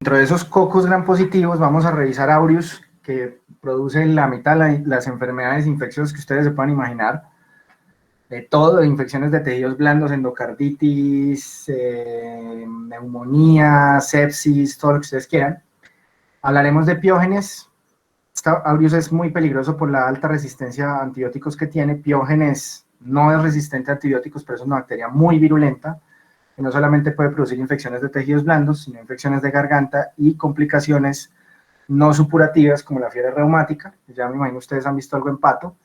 Dentro de esos cocos gram positivos vamos a revisar aureus, que producen la mitad de las enfermedades infecciosas que ustedes se puedan imaginar, de todo, de infecciones de tejidos blandos, endocarditis, neumonía, sepsis, todo lo que ustedes quieran. Hablaremos de piógenes. Aureus es muy peligroso por la alta resistencia a antibióticos que tiene. Piógenes no es resistente a antibióticos, pero es una bacteria muy virulenta, que no solamente puede producir infecciones de tejidos blandos, sino infecciones de garganta y complicaciones no supurativas como la fiebre reumática, ya me imagino ustedes han visto algo en pato,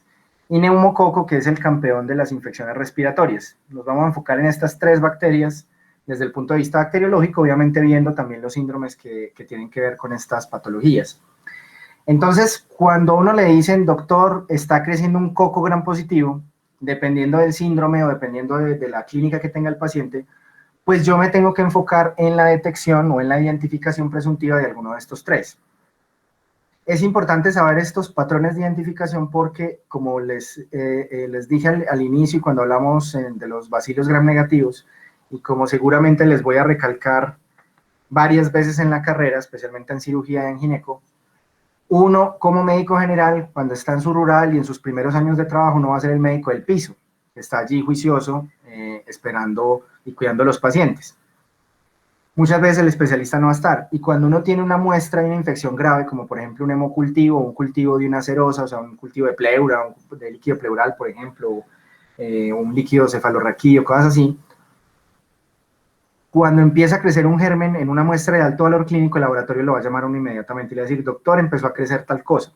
y neumococo, que es el campeón de las infecciones respiratorias. Nos vamos a enfocar en estas tres bacterias desde el punto de vista bacteriológico, obviamente viendo también los síndromes que tienen que ver con estas patologías. Entonces, cuando a uno le dicen, doctor, está creciendo un coco gram positivo, dependiendo del síndrome o dependiendo de la clínica que tenga el paciente, pues yo me tengo que enfocar en la detección o en la identificación presuntiva de alguno de estos tres. Es importante saber estos patrones de identificación porque, como les dije al inicio y cuando hablamos de los bacilos gram negativos, y como seguramente les voy a recalcar varias veces en la carrera, especialmente en cirugía y en gineco, uno como médico general, cuando está en su rural y en sus primeros años de trabajo, no va a ser el médico del piso, que está allí juicioso, esperando y cuidando a los pacientes. Muchas veces el especialista no va a estar, y cuando uno tiene una muestra de una infección grave, como por ejemplo un hemocultivo, un cultivo de una serosa, o sea, un cultivo de pleura, de líquido pleural, por ejemplo, un líquido cefalorraquídeo, cosas así, cuando empieza a crecer un germen en una muestra de alto valor clínico, el laboratorio lo va a llamar a uno inmediatamente y le va a decir, doctor, empezó a crecer tal cosa.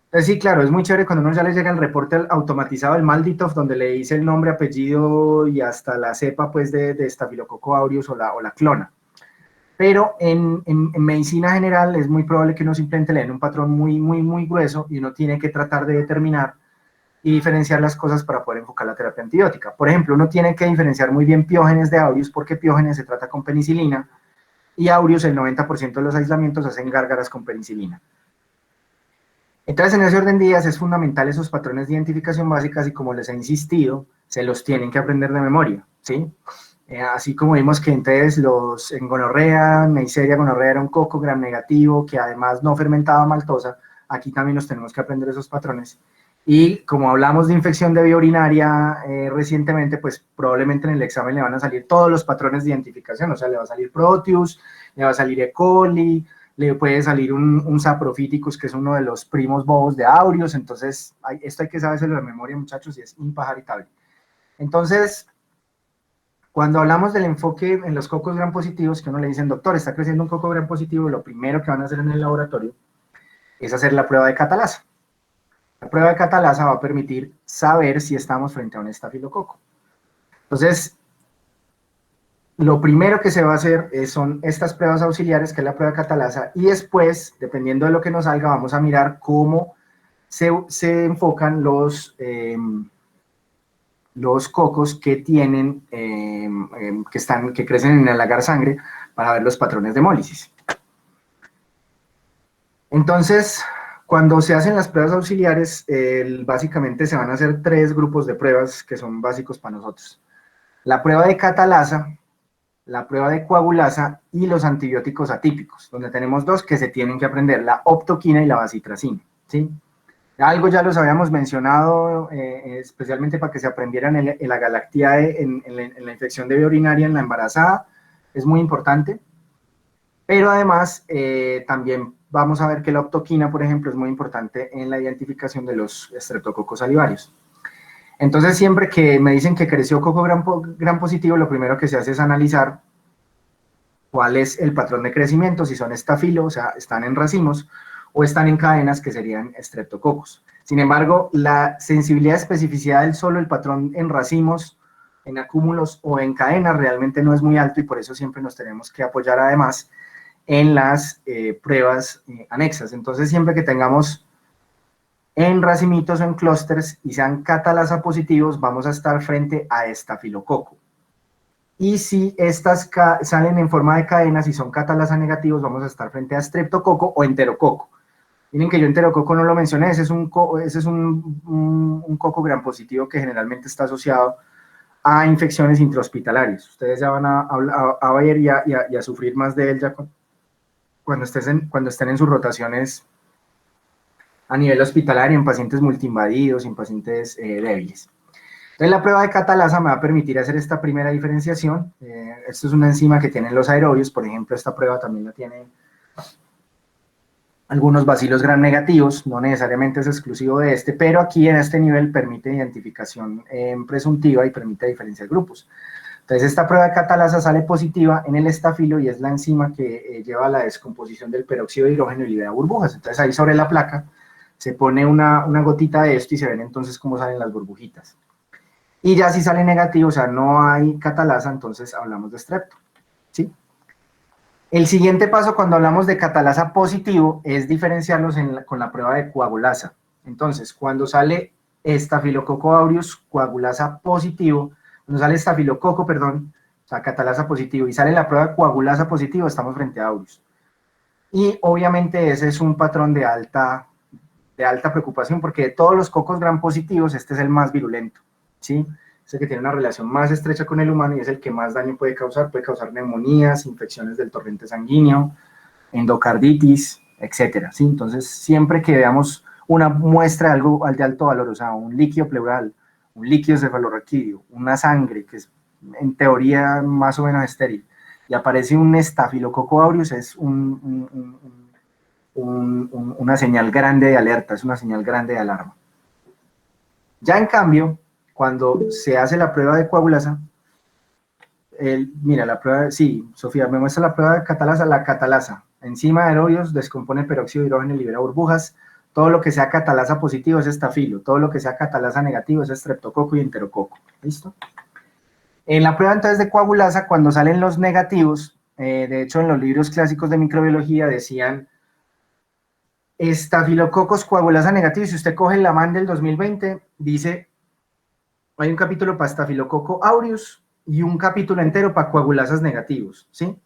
Entonces, sí, claro, es muy chévere cuando uno ya le llega el reporte automatizado, el MALDI-TOF, donde le dice el nombre, apellido y hasta la cepa pues, de Staphylococcus aureus o la clona. Pero en medicina general es muy probable que uno simplemente le den un patrón muy grueso y uno tiene que tratar de determinar y diferenciar las cosas para poder enfocar la terapia antibiótica. Por ejemplo, uno tiene que diferenciar muy bien piógenes de aureus porque piógenes se trata con penicilina y aureus el 90% de los aislamientos hacen gárgaras con penicilina. Entonces, en ese orden de ideas es fundamental esos patrones de identificación básicas y como les he insistido, se los tienen que aprender de memoria, ¿sí? Así como vimos que entonces en gonorrea, Neisseria gonorrea era un coco gram negativo que además no fermentaba maltosa, aquí también nos tenemos que aprender esos patrones. Y como hablamos de infección de vía urinaria recientemente, pues probablemente en el examen le van a salir todos los patrones de identificación, o sea, le va a salir Proteus, le va a salir E. coli, le puede salir un Saprophyticus, que es uno de los primos bobos de aureus, entonces esto hay que sabérselo de memoria, muchachos, y es impajaritable. Entonces, cuando hablamos del enfoque en los cocos gram positivos, que uno le dicen, doctor, está creciendo un coco gram positivo, lo primero que van a hacer en el laboratorio es hacer la prueba de catalasa. La prueba de catalasa va a permitir saber si estamos frente a un estafilococo. Entonces, lo primero que se va a hacer son estas pruebas auxiliares, que es la prueba de catalasa, y después, dependiendo de lo que nos salga, vamos a mirar cómo se enfocan los cocos que tienen, que crecen en el agar sangre para ver los patrones de hemólisis. Entonces, cuando se hacen las pruebas auxiliares, básicamente se van a hacer tres grupos de pruebas que son básicos para nosotros. La prueba de catalasa, la prueba de coagulasa y los antibióticos atípicos, donde tenemos dos que se tienen que aprender, la optoquina y la bacitracina, ¿sí? Algo ya los habíamos mencionado, especialmente para que se aprendieran en la galactiae, en la infección de vía urinaria en la embarazada, es muy importante. Pero además, también vamos a ver que la optoquina, por ejemplo, es muy importante en la identificación de los estreptococos salivarios. Entonces, siempre que me dicen que creció coco gram positivo, lo primero que se hace es analizar cuál es el patrón de crecimiento, si son estafilo, o sea, están en racimos, o están en cadenas, que serían estreptococos. Sin embargo, la sensibilidad y especificidad del solo el patrón en racimos, en acúmulos o en cadenas realmente no es muy alto y por eso siempre nos tenemos que apoyar además en las pruebas anexas. Entonces, siempre que tengamos en racimitos o en clústeres y sean catalasa positivos, vamos a estar frente a estafilococo. Y si estas salen en forma de cadenas y son catalasa negativos, vamos a estar frente a streptococo o enterococo. Miren que yo enterococo no lo mencioné, ese es un coco gram positivo que generalmente está asociado a infecciones intrahospitalarias. Ustedes ya van a ver y a sufrir más de él ya cuando estén en sus rotaciones a nivel hospitalario, en pacientes multiinvadidos, en pacientes débiles. Entonces la prueba de catalasa me va a permitir hacer esta primera diferenciación. Esto es una enzima que tienen los aerobios, por ejemplo, esta prueba también la tiene algunos bacilos gram negativos, no necesariamente es exclusivo de este, pero aquí en este nivel permite identificación presuntiva y permite diferenciar grupos. Entonces esta prueba de catalasa sale positiva en el estafilo y es la enzima que lleva a la descomposición del peróxido de hidrógeno y libera burbujas. Entonces ahí sobre la placa se pone una gotita de esto y se ven entonces cómo salen las burbujitas. Y ya si sale negativo, o sea, no hay catalasa, entonces hablamos de estrepto, ¿sí? El siguiente paso cuando hablamos de catalasa positivo es diferenciarlos con la prueba de coagulasa. Entonces, cuando sale estafilococo aureus coagulasa positivo, cuando sale estafilococo, perdón, o sea, catalasa positivo, y sale la prueba de coagulasa positivo, estamos frente a aureus. Y obviamente ese es un patrón de alta preocupación, porque de todos los cocos gram positivos, este es el más virulento, ¿sí? Es el que tiene una relación más estrecha con el humano y es el que más daño puede causar neumonías, infecciones del torrente sanguíneo, endocarditis, etcétera, ¿sí? Entonces, siempre que veamos una muestra de algo de alto valor, o sea, un líquido pleural, un líquido cefalorraquídeo, una sangre, que es en teoría más o menos estéril, y aparece un estafilococo aureus, es una señal grande de alerta, es una señal grande de alarma. Ya en cambio, cuando se hace la prueba de coagulasa, mira, la prueba, sí, Sofía, me muestra la prueba de catalasa, la catalasa, enzima de aerobios, descompone peróxido de hidrógeno y libera burbujas, todo lo que sea catalasa positivo es estafilo, todo lo que sea catalasa negativo es estreptococo y enterococo, ¿listo? En la prueba entonces de coagulasa, cuando salen los negativos, de hecho en los libros clásicos de microbiología decían estafilococos coagulasa negativo, si usted coge la MAN del 2020, dice, hay un capítulo para estafilococo aureus y un capítulo entero para coagulasas negativos, ¿sí?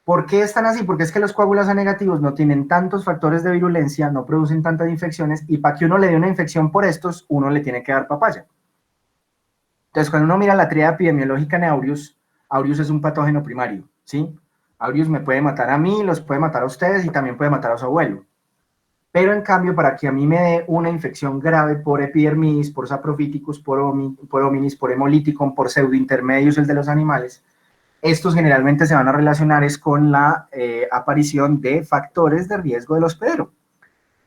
¿Por qué están así? Porque es que los coagulasas negativos no tienen tantos factores de virulencia, no producen tantas infecciones, y para que uno le dé una infección por estos, uno le tiene que dar papaya. Entonces, cuando uno mira la tríada epidemiológica en aureus, aureus es un patógeno primario, ¿sí? Aureus me puede matar a mí, los puede matar a ustedes y también puede matar a su abuelo. Pero en cambio, para que a mí me dé una infección grave por epidermidis, por saprophyticus, por hominis, por hemolíticum, por pseudointermedios, el de los animales, estos generalmente se van a relacionar es con la aparición de factores de riesgo del hospedero.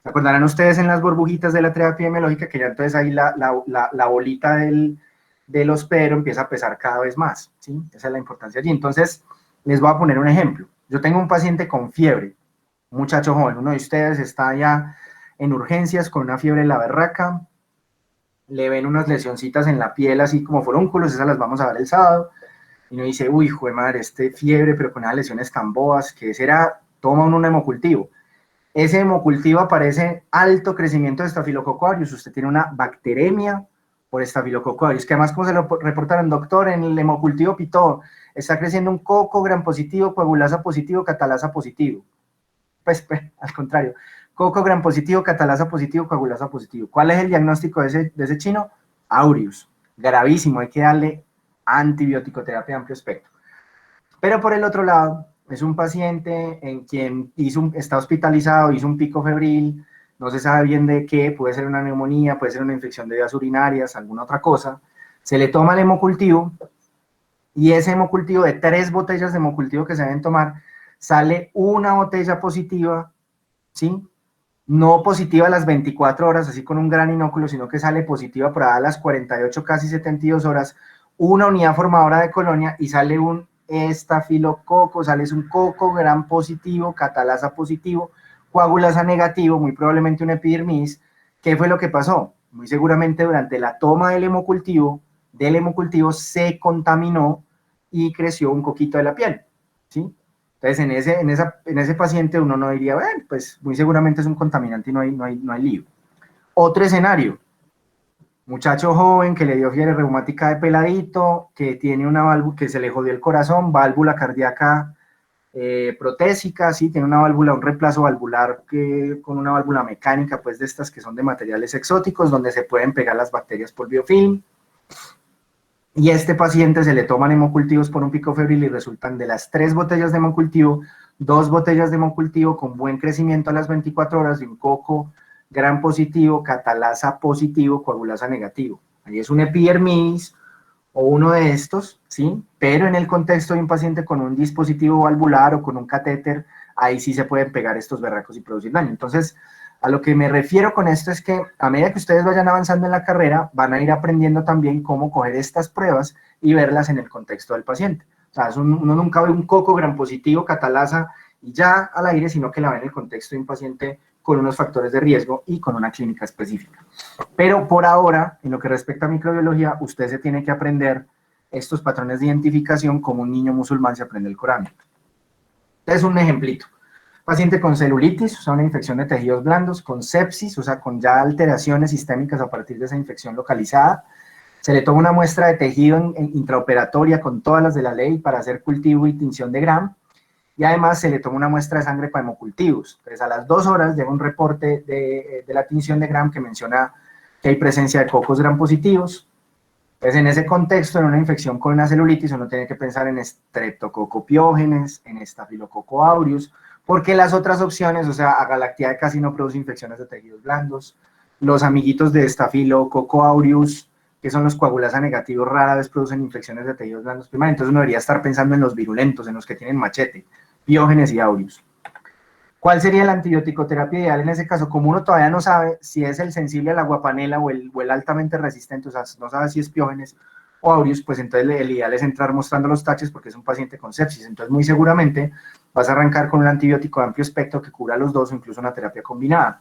¿Se acordarán ustedes en las burbujitas de la tríada epidemiológica que ya entonces ahí la bolita del hospedero empieza a pesar cada vez más, ¿sí? Esa es la importancia allí. Entonces, les voy a poner un ejemplo. Yo tengo un paciente con fiebre, un muchacho joven, uno de ustedes está ya en urgencias con una fiebre en la berraca, le ven unas lesioncitas en la piel así como forúnculos, esas las vamos a ver el sábado, y uno dice, uy, jue madre, fiebre, pero con unas lesiones tan boas, ¿qué será? Toma un hemocultivo. Ese hemocultivo aparece alto crecimiento de Staphylococcus aureus, usted tiene una bacteremia por Staphylococcus aureus, que además, como se lo reportaron, doctor, en el hemocultivo pitó, está creciendo un coco gram positivo, coagulasa positivo, catalasa positivo. Pues, al contrario, coco gram positivo, catalasa positivo, coagulasa positivo. ¿Cuál es el diagnóstico de ese chino? Aureus, gravísimo, hay que darle antibiótico terapia de amplio espectro. Pero por el otro lado, es un paciente en quien está hospitalizado, hizo un pico febril, no se sabe bien de qué, puede ser una neumonía, puede ser una infección de vías urinarias, alguna otra cosa, se le toma el hemocultivo y ese hemocultivo, de 3 botellas de hemocultivo que se deben tomar, sale una botella positiva, ¿sí? No positiva a las 24 horas, así con un gran inóculo, sino que sale positiva por a las 48, casi 72 horas, una unidad formadora de colonia y sale un estafilococo, sale un coco gram positivo, catalasa positivo, coagulasa negativo, muy probablemente un epidermis. ¿Qué fue lo que pasó? Muy seguramente durante la toma del hemocultivo se contaminó y creció un coquito de la piel, ¿sí? Entonces, en ese paciente uno no diría, bueno, pues muy seguramente es un contaminante y no hay lío. Otro escenario, muchacho joven que le dio fiebre reumática de peladito, que tiene una válvula, que se le jodió el corazón, válvula cardíaca protésica, ¿sí? Tiene una válvula, un reemplazo valvular con una válvula mecánica, pues de estas que son de materiales exóticos, donde se pueden pegar las bacterias por biofilm. y a este paciente se le toman hemocultivos por un pico febril y resultan de las 3 botellas de hemocultivo, 2 botellas de hemocultivo con buen crecimiento a las 24 horas de un coco gram positivo, catalasa positivo, coagulasa negativo. Ahí es un epidermidis o uno de estos, ¿sí? Pero en el contexto de un paciente con un dispositivo valvular o con un catéter, ahí sí se pueden pegar estos berracos y producir daño. Entonces, a lo que me refiero con esto es que a medida que ustedes vayan avanzando en la carrera, van a ir aprendiendo también cómo coger estas pruebas y verlas en el contexto del paciente. O sea, uno nunca ve un coco gram positivo, catalasa y ya al aire, sino que la ve en el contexto de un paciente con unos factores de riesgo y con una clínica específica. Pero por ahora, en lo que respecta a microbiología, usted se tiene que aprender estos patrones de identificación como un niño musulmán se aprende el Corán. Es un ejemplito. Paciente con celulitis, o sea, una infección de tejidos blandos, con sepsis, o sea, con ya alteraciones sistémicas a partir de esa infección localizada. Se le toma una muestra de tejido intraoperatoria con todas las de la ley para hacer cultivo y tinción de Gram. Y además se le toma una muestra de sangre para hemocultivos. Entonces, a las 2 horas llega un reporte de la tinción de Gram que menciona que hay presencia de cocos Gram positivos. Entonces, en ese contexto, en una infección con una celulitis, uno tiene que pensar en Streptococcus pyogenes, en Staphylococcus aureus, porque las otras opciones, o sea, Agalactiae casi no produce infecciones de tejidos blandos. Los amiguitos de Staphylococcus aureus, que son los coagulasa negativos, rara vez producen infecciones de tejidos blandos primarios. Entonces, uno debería estar pensando en los virulentos, en los que tienen machete, Piógenes y aureus. ¿Cuál sería la antibiótico terapia ideal en ese caso? Como uno todavía no sabe si es el sensible a la guapanela o el altamente resistente, o sea, no sabe si es Piógenes o aureus, pues entonces el ideal es entrar mostrando los taches porque es un paciente con sepsis. Entonces, muy seguramente vas a arrancar con un antibiótico de amplio espectro que cubra los dos o incluso una terapia combinada.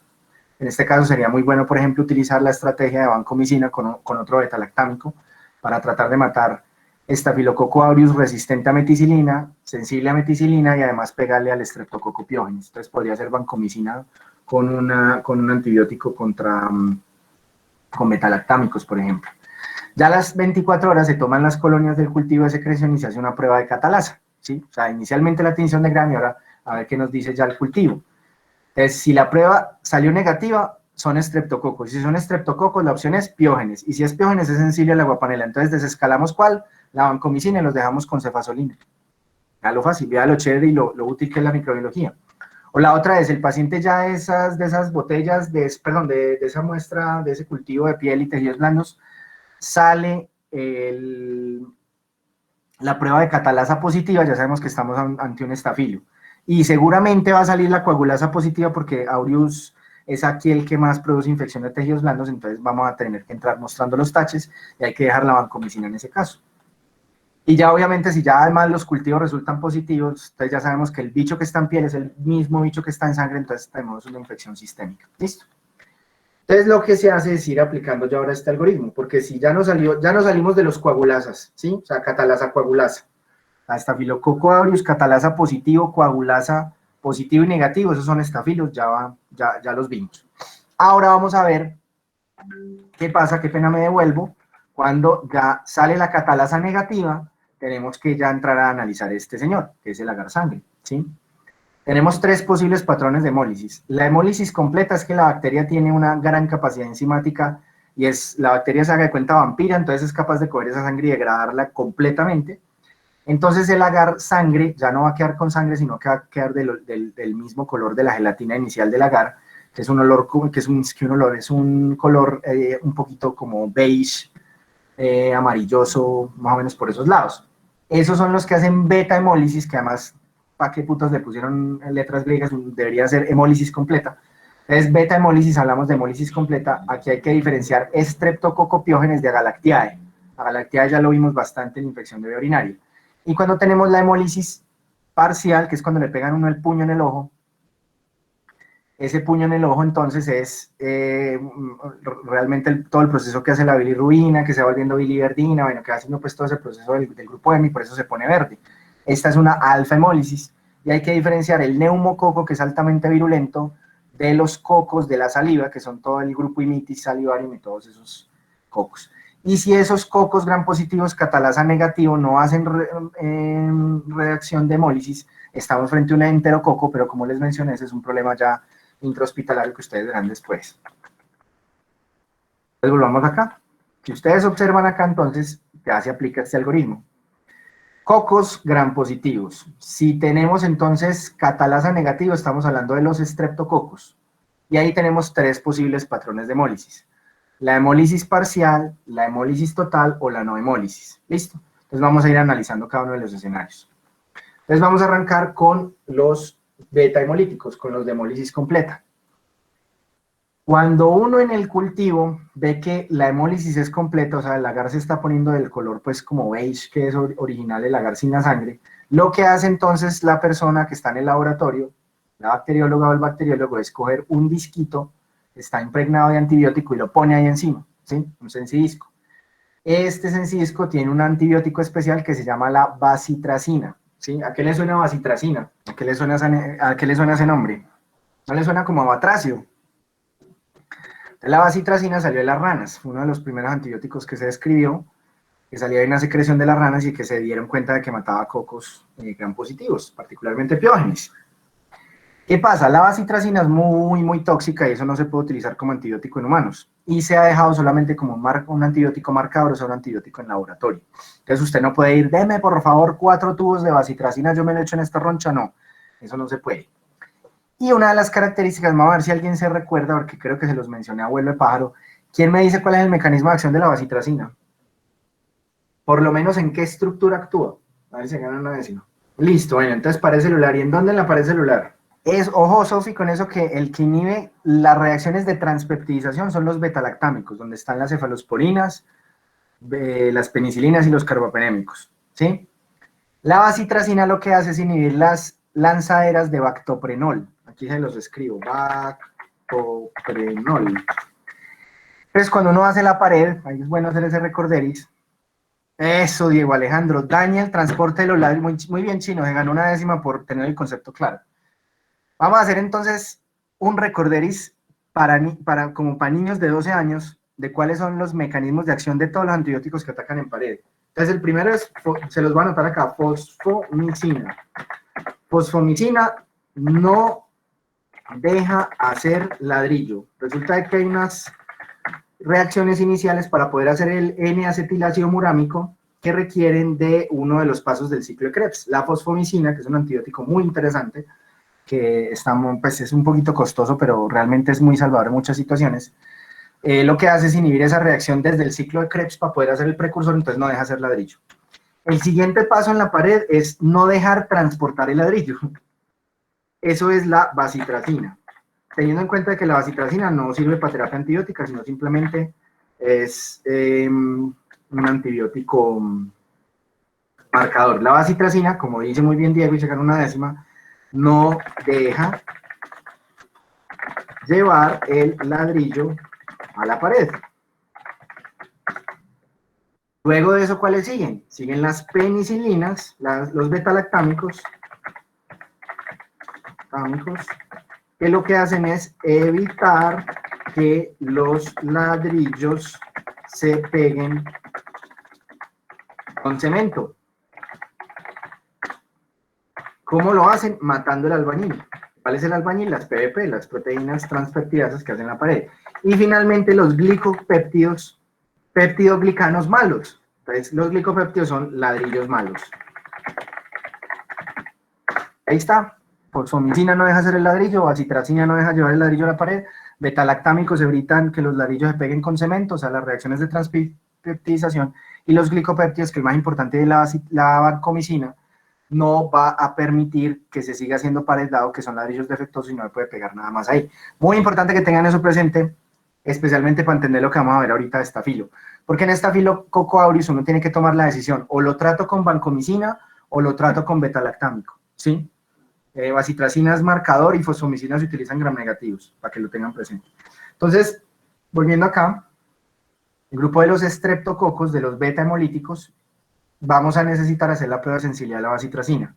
En este caso sería muy bueno, por ejemplo, utilizar la estrategia de vancomicina con otro beta-lactámico para tratar de matar Staphylococcus aureus resistente a meticilina, sensible a meticilina y además pegarle al Streptococcus pyogenes. Entonces podría ser vancomicina con un antibiótico con beta-lactámicos, por ejemplo. Ya a las 24 horas se toman las colonias del cultivo de secreción y se hace una prueba de catalasa, ¿sí? O sea, inicialmente la tinción de Gram y ahora a ver qué nos dice ya el cultivo. Entonces, si la prueba salió negativa, son estreptococos. Si son estreptococos, la opción es Piógenes. Y si es Piógenes, es sensible a la guapanela. Entonces, desescalamos ¿cuál? La vancomicina y los dejamos con cefazolina. Ya lo fácil, vea lo chévere y lo útil que es la microbiología. O la otra es, el paciente ya de esas botellas, de esa muestra, de ese cultivo de piel y tejidos blandos, sale la prueba de catalasa positiva, ya sabemos que estamos ante un estafilo. Y seguramente va a salir la coagulasa positiva porque aureus es aquí el que más produce infección de tejidos blandos, entonces vamos a tener que entrar mostrando los taches y hay que dejar la vancomicina en ese caso. Y ya obviamente si ya además los cultivos resultan positivos, entonces ya sabemos que el bicho que está en piel es el mismo bicho que está en sangre, entonces tenemos una infección sistémica. ¿Listo? Entonces lo que se hace es ir aplicando ya ahora este algoritmo, porque si ya nos salimos de los coagulasas, ¿sí? O sea, catalasa coagulasa. Staphylococcus aureus, catalasa positivo, coagulasa positivo y negativo, esos son estafilos, ya los vimos. Ahora vamos a ver qué pasa, qué pena me devuelvo, cuando ya sale la catalasa negativa, tenemos que ya entrar a analizar este señor, que es el agar sangre, ¿sí? Tenemos 3 posibles patrones de hemólisis. La hemólisis completa es que la bacteria tiene una gran capacidad enzimática y la bacteria se haga de cuenta vampira, entonces es capaz de coger esa sangre y degradarla completamente. Entonces el agar sangre ya no va a quedar con sangre, sino que va a quedar del mismo color de la gelatina inicial del agar, que es un olor, es un color un poquito como beige, amarilloso, más o menos por esos lados. Esos son los que hacen beta hemólisis, que además, ¿para qué putos le pusieron letras griegas? Debería ser hemólisis completa. Entonces, beta hemólisis, hablamos de hemólisis completa. Aquí hay que diferenciar Streptococcus de Agalactiae. Agalactiae ya lo vimos bastante en infección de vía urinaria. Y cuando tenemos la hemólisis parcial, que es cuando le pegan uno el puño en el ojo, ese puño en el ojo entonces es realmente todo el proceso que hace la bilirrubina, que se va volviendo biliverdina, bueno, que va haciendo pues todo ese proceso del grupo M y por eso se pone verde. Esta es una alfa hemólisis y hay que diferenciar el neumococo, que es altamente virulento, de los cocos de la saliva, que son todo el grupo imitis salivarium y todos esos cocos. Y si esos cocos gram positivos catalasa negativo no hacen reacción de hemólisis, estamos frente a un enterococo, pero como les mencioné, ese es un problema ya intrahospitalario que ustedes verán después. Entonces volvamos acá. Si ustedes observan acá, entonces, ya se aplica este algoritmo. Cocos gram positivos. Si tenemos entonces catalasa negativo, estamos hablando de los estreptococos. Y ahí tenemos tres posibles patrones de hemólisis. La hemólisis parcial, la hemólisis total o la no hemólisis. ¿Listo? Entonces vamos a ir analizando cada uno de los escenarios. Entonces vamos a arrancar con los beta hemolíticos, con los de hemólisis completa. Cuando uno en el cultivo ve que la hemólisis es completa, o sea, el agar se está poniendo del color pues como beige, que es original el agar sin la sangre, lo que hace entonces la persona que está en el laboratorio, la bacterióloga o el bacteriólogo, es coger un disquito que está impregnado de antibiótico y lo pone ahí encima, ¿sí? Un sensidisco. Este sensidisco tiene un antibiótico especial que se llama la bacitracina, ¿sí? ¿A qué le suena bacitracina? ¿A qué le suena ese nombre? ¿No le suena como a batracio? La bacitracina salió de las ranas, fue uno de los primeros antibióticos que se describió, que salía de una secreción de las ranas y que se dieron cuenta de que mataba cocos gram positivos, particularmente piógenes. ¿Qué pasa? La bacitracina es muy tóxica y eso no se puede utilizar como antibiótico en humanos. Y se ha dejado solamente como un antibiótico marcador, o sea, un antibiótico en laboratorio. Entonces usted no puede ir, deme por favor 4 tubos de bacitracina, yo me lo echo en esta roncha, no. Eso no se puede. Y una de las características, vamos a ver si alguien se recuerda, porque creo que se los mencioné a abuelo de pájaro. ¿Quién me dice cuál es el mecanismo de acción de la bacitracina? Por lo menos en qué estructura actúa. A ver si gana una décima. Listo, bueno, entonces pared celular. ¿Y en dónde en la pared celular? Ojo, Sofi, con eso que el que inhibe las reacciones de transpeptidización son los betalactámicos, donde están las cefalosporinas, las penicilinas y los carbapenémicos, ¿sí? La bacitracina lo que hace es inhibir las lanzaderas de bactoprenol. Aquí se los escribo, bactoprenol. Entonces, cuando uno hace la pared, ahí es bueno hacer ese recorderis. Eso, Diego Alejandro, daña el transporte de los ladrillos. Muy bien, Chino, se ganó una décima por tener el concepto claro. Vamos a hacer entonces un recorderis como para niños de 12 años de cuáles son los mecanismos de acción de todos los antibióticos que atacan en pared. Entonces, el primero es, se los voy a anotar acá, fosfomicina. Fosfomicina no deja hacer ladrillo. Resulta que hay unas reacciones iniciales para poder hacer el N-acetilácido murámico que requieren de uno de los pasos del ciclo de Krebs. La fosfomicina, que es un antibiótico muy interesante, que pues es un poquito costoso, pero realmente es muy salvador en muchas situaciones, lo que hace es inhibir esa reacción desde el ciclo de Krebs para poder hacer el precursor, entonces no deja hacer ladrillo. El siguiente paso en la pared es no dejar transportar el ladrillo. Eso es la bacitracina. Teniendo en cuenta que la bacitracina no sirve para terapia antibiótica, sino simplemente es un antibiótico marcador. La bacitracina, como dice muy bien Diego y se gana una décima, no deja llevar el ladrillo a la pared. Luego de eso, ¿cuáles siguen? Siguen las penicilinas, los betalactámicos, que lo que hacen es evitar que los ladrillos se peguen con cemento. ¿Cómo lo hacen? Matando el albañil. ¿Cuál es el albañil? Las PVP, las proteínas transpeptidasas que hacen la pared. Y finalmente los glicopéptidos, peptidoglicanos malos. Entonces, los glicopéptidos son ladrillos malos. Ahí está. Fosfomicina no deja hacer el ladrillo, bacitracina no deja llevar el ladrillo a la pared, betalactámicos evitan que los ladrillos se peguen con cemento, o sea, las reacciones de transpeptidización, y los glicopéptidos, que es el más importante de la vancomicina, no va a permitir que se siga haciendo pared, dado que son ladrillos defectuosos y no le puede pegar nada más ahí. Muy importante que tengan eso presente, especialmente para entender lo que vamos a ver ahorita de estafilo, porque en estafilo coco aureus uno tiene que tomar la decisión, o lo trato con vancomicina o lo trato con betalactámico, ¿sí? Bacitracina es marcador y fosfomicina se utilizan gram negativos, para que lo tengan presente. Entonces, volviendo acá, el grupo de los estreptococos, de los beta hemolíticos, vamos a necesitar hacer la prueba de sensibilidad a la bacitracina.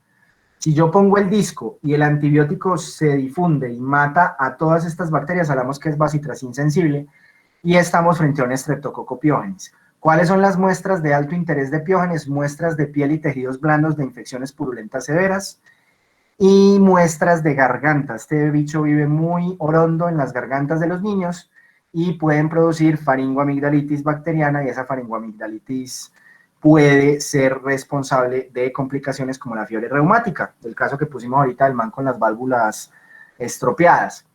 Si yo pongo el disco y el antibiótico se difunde y mata a todas estas bacterias, hablamos que es bacitracina sensible, y estamos frente a un estreptococo piógenes. ¿Cuáles son las muestras de alto interés de piógenes? Muestras de piel y tejidos blandos de infecciones purulentas severas, y muestras de garganta. Este bicho vive muy orondo en las gargantas de los niños y pueden producir faringoamigdalitis bacteriana, y esa faringoamigdalitis puede ser responsable de complicaciones como la fiebre reumática, del caso que pusimos ahorita del man con las válvulas estropeadas.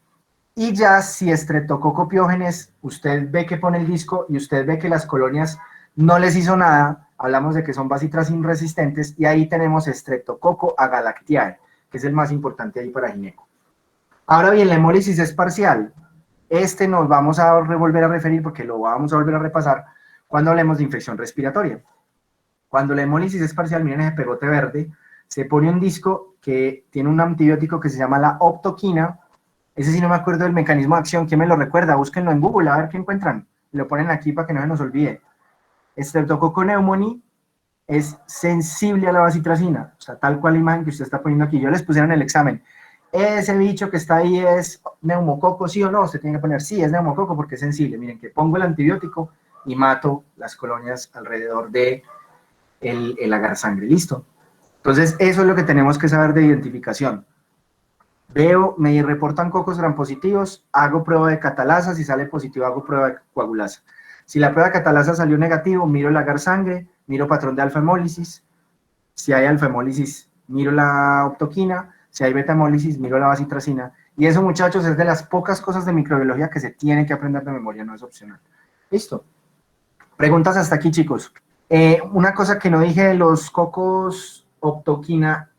Y ya si Streptococcus pyogenes, usted ve que pone el disco y usted ve que las colonias no les hizo nada, hablamos de que son bacitracin resistentes, y ahí tenemos Streptococcus agalactiae, que es el más importante ahí para gineco. Ahora bien, la hemólisis es parcial. Este nos vamos a volver a referir, porque lo vamos a volver a repasar, cuando hablemos de infección respiratoria. Cuando la hemólisis es parcial, miren ese pegote verde, se pone un disco que tiene un antibiótico que se llama la optoquina. Ese sí no me acuerdo del mecanismo de acción. ¿Quién me lo recuerda? Búsquenlo en Google, a ver qué encuentran. Lo ponen aquí para que no se nos olvide. Streptococcus pneumoniae es sensible a la bacitracina, o sea, tal cual la imagen que usted está poniendo aquí. Yo les pusieron en el examen. Ese bicho que está ahí es neumococo, ¿sí o no? Usted tiene que poner sí, es neumococo porque es sensible. Miren, que pongo el antibiótico y mato las colonias alrededor de el agar sangre. ¿Listo? Entonces, eso es lo que tenemos que saber de identificación. Veo, me reportan cocos gram positivos, hago prueba de catalasa, si sale positivo hago prueba de coagulasa. Si la prueba de catalasa salió negativo, miro el agar sangre, miro patrón de alfa-hemólisis. Si hay alfa-hemólisis, miro la optoquina. Si hay beta-hemólisis, miro la bacitracina. Y eso, muchachos, es de las pocas cosas de microbiología que se tiene que aprender de memoria, no es opcional. ¿Listo? Preguntas hasta aquí, chicos. Una cosa que no dije de los cocos optoquina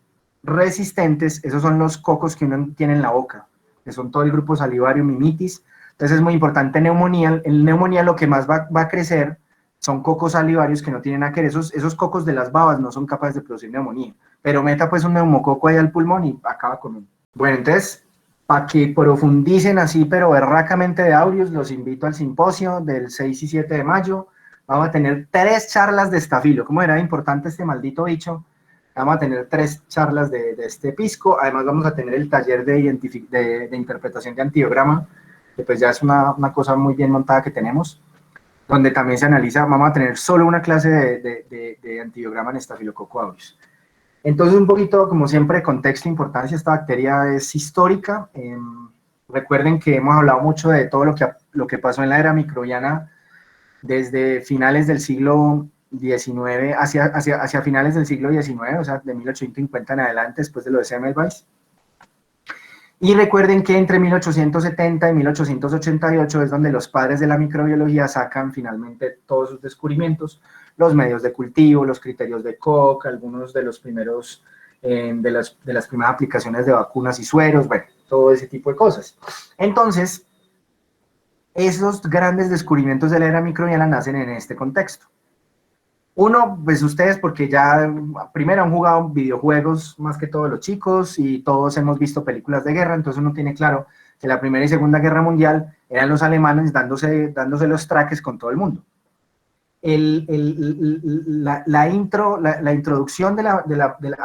resistentes, esos son los cocos que uno tiene en la boca, que son todo el grupo salivario, mimitis. Entonces es muy importante neumonía. En neumonía lo que más va a crecer son cocos salivarios que no tienen nada que ver. Esos cocos de las babas no son capaces de producir neumonía. Pero meta pues un neumococo ahí al pulmón y acaba con uno. Bueno, entonces, para que profundicen así, pero berracamente de audios, los invito al simposio del 6 y 7 de mayo. Vamos a tener 3 charlas de estafilo. ¿Cómo era importante este maldito bicho? Vamos a tener 3 charlas de este pisco. Además vamos a tener el taller de interpretación de antibiograma, que pues ya es una cosa muy bien montada que tenemos, donde también se analiza. Vamos a tener solo una clase de antibiograma en Staphylococcus aureus. Entonces, un poquito, como siempre, contexto, importancia. Esta bacteria es histórica. Recuerden que hemos hablado mucho de todo lo que pasó en la era microbiana desde finales del siglo XIX, hacia finales del siglo XIX, o sea, de 1850 en adelante, después de lo de Semmelweis. Y recuerden que entre 1870 y 1888 es donde los padres de la microbiología sacan finalmente todos sus descubrimientos, los medios de cultivo, los criterios de Koch, algunos de los primeros, de las primeras aplicaciones de vacunas y sueros, bueno, todo ese tipo de cosas. Entonces, esos grandes descubrimientos de la era microbiana nacen en este contexto. Uno, pues ustedes, porque ya primero han jugado videojuegos más que todos los chicos y todos hemos visto películas de guerra, entonces uno tiene claro que la Primera y Segunda Guerra Mundial eran los alemanes dándose los traques con todo el mundo. La introducción a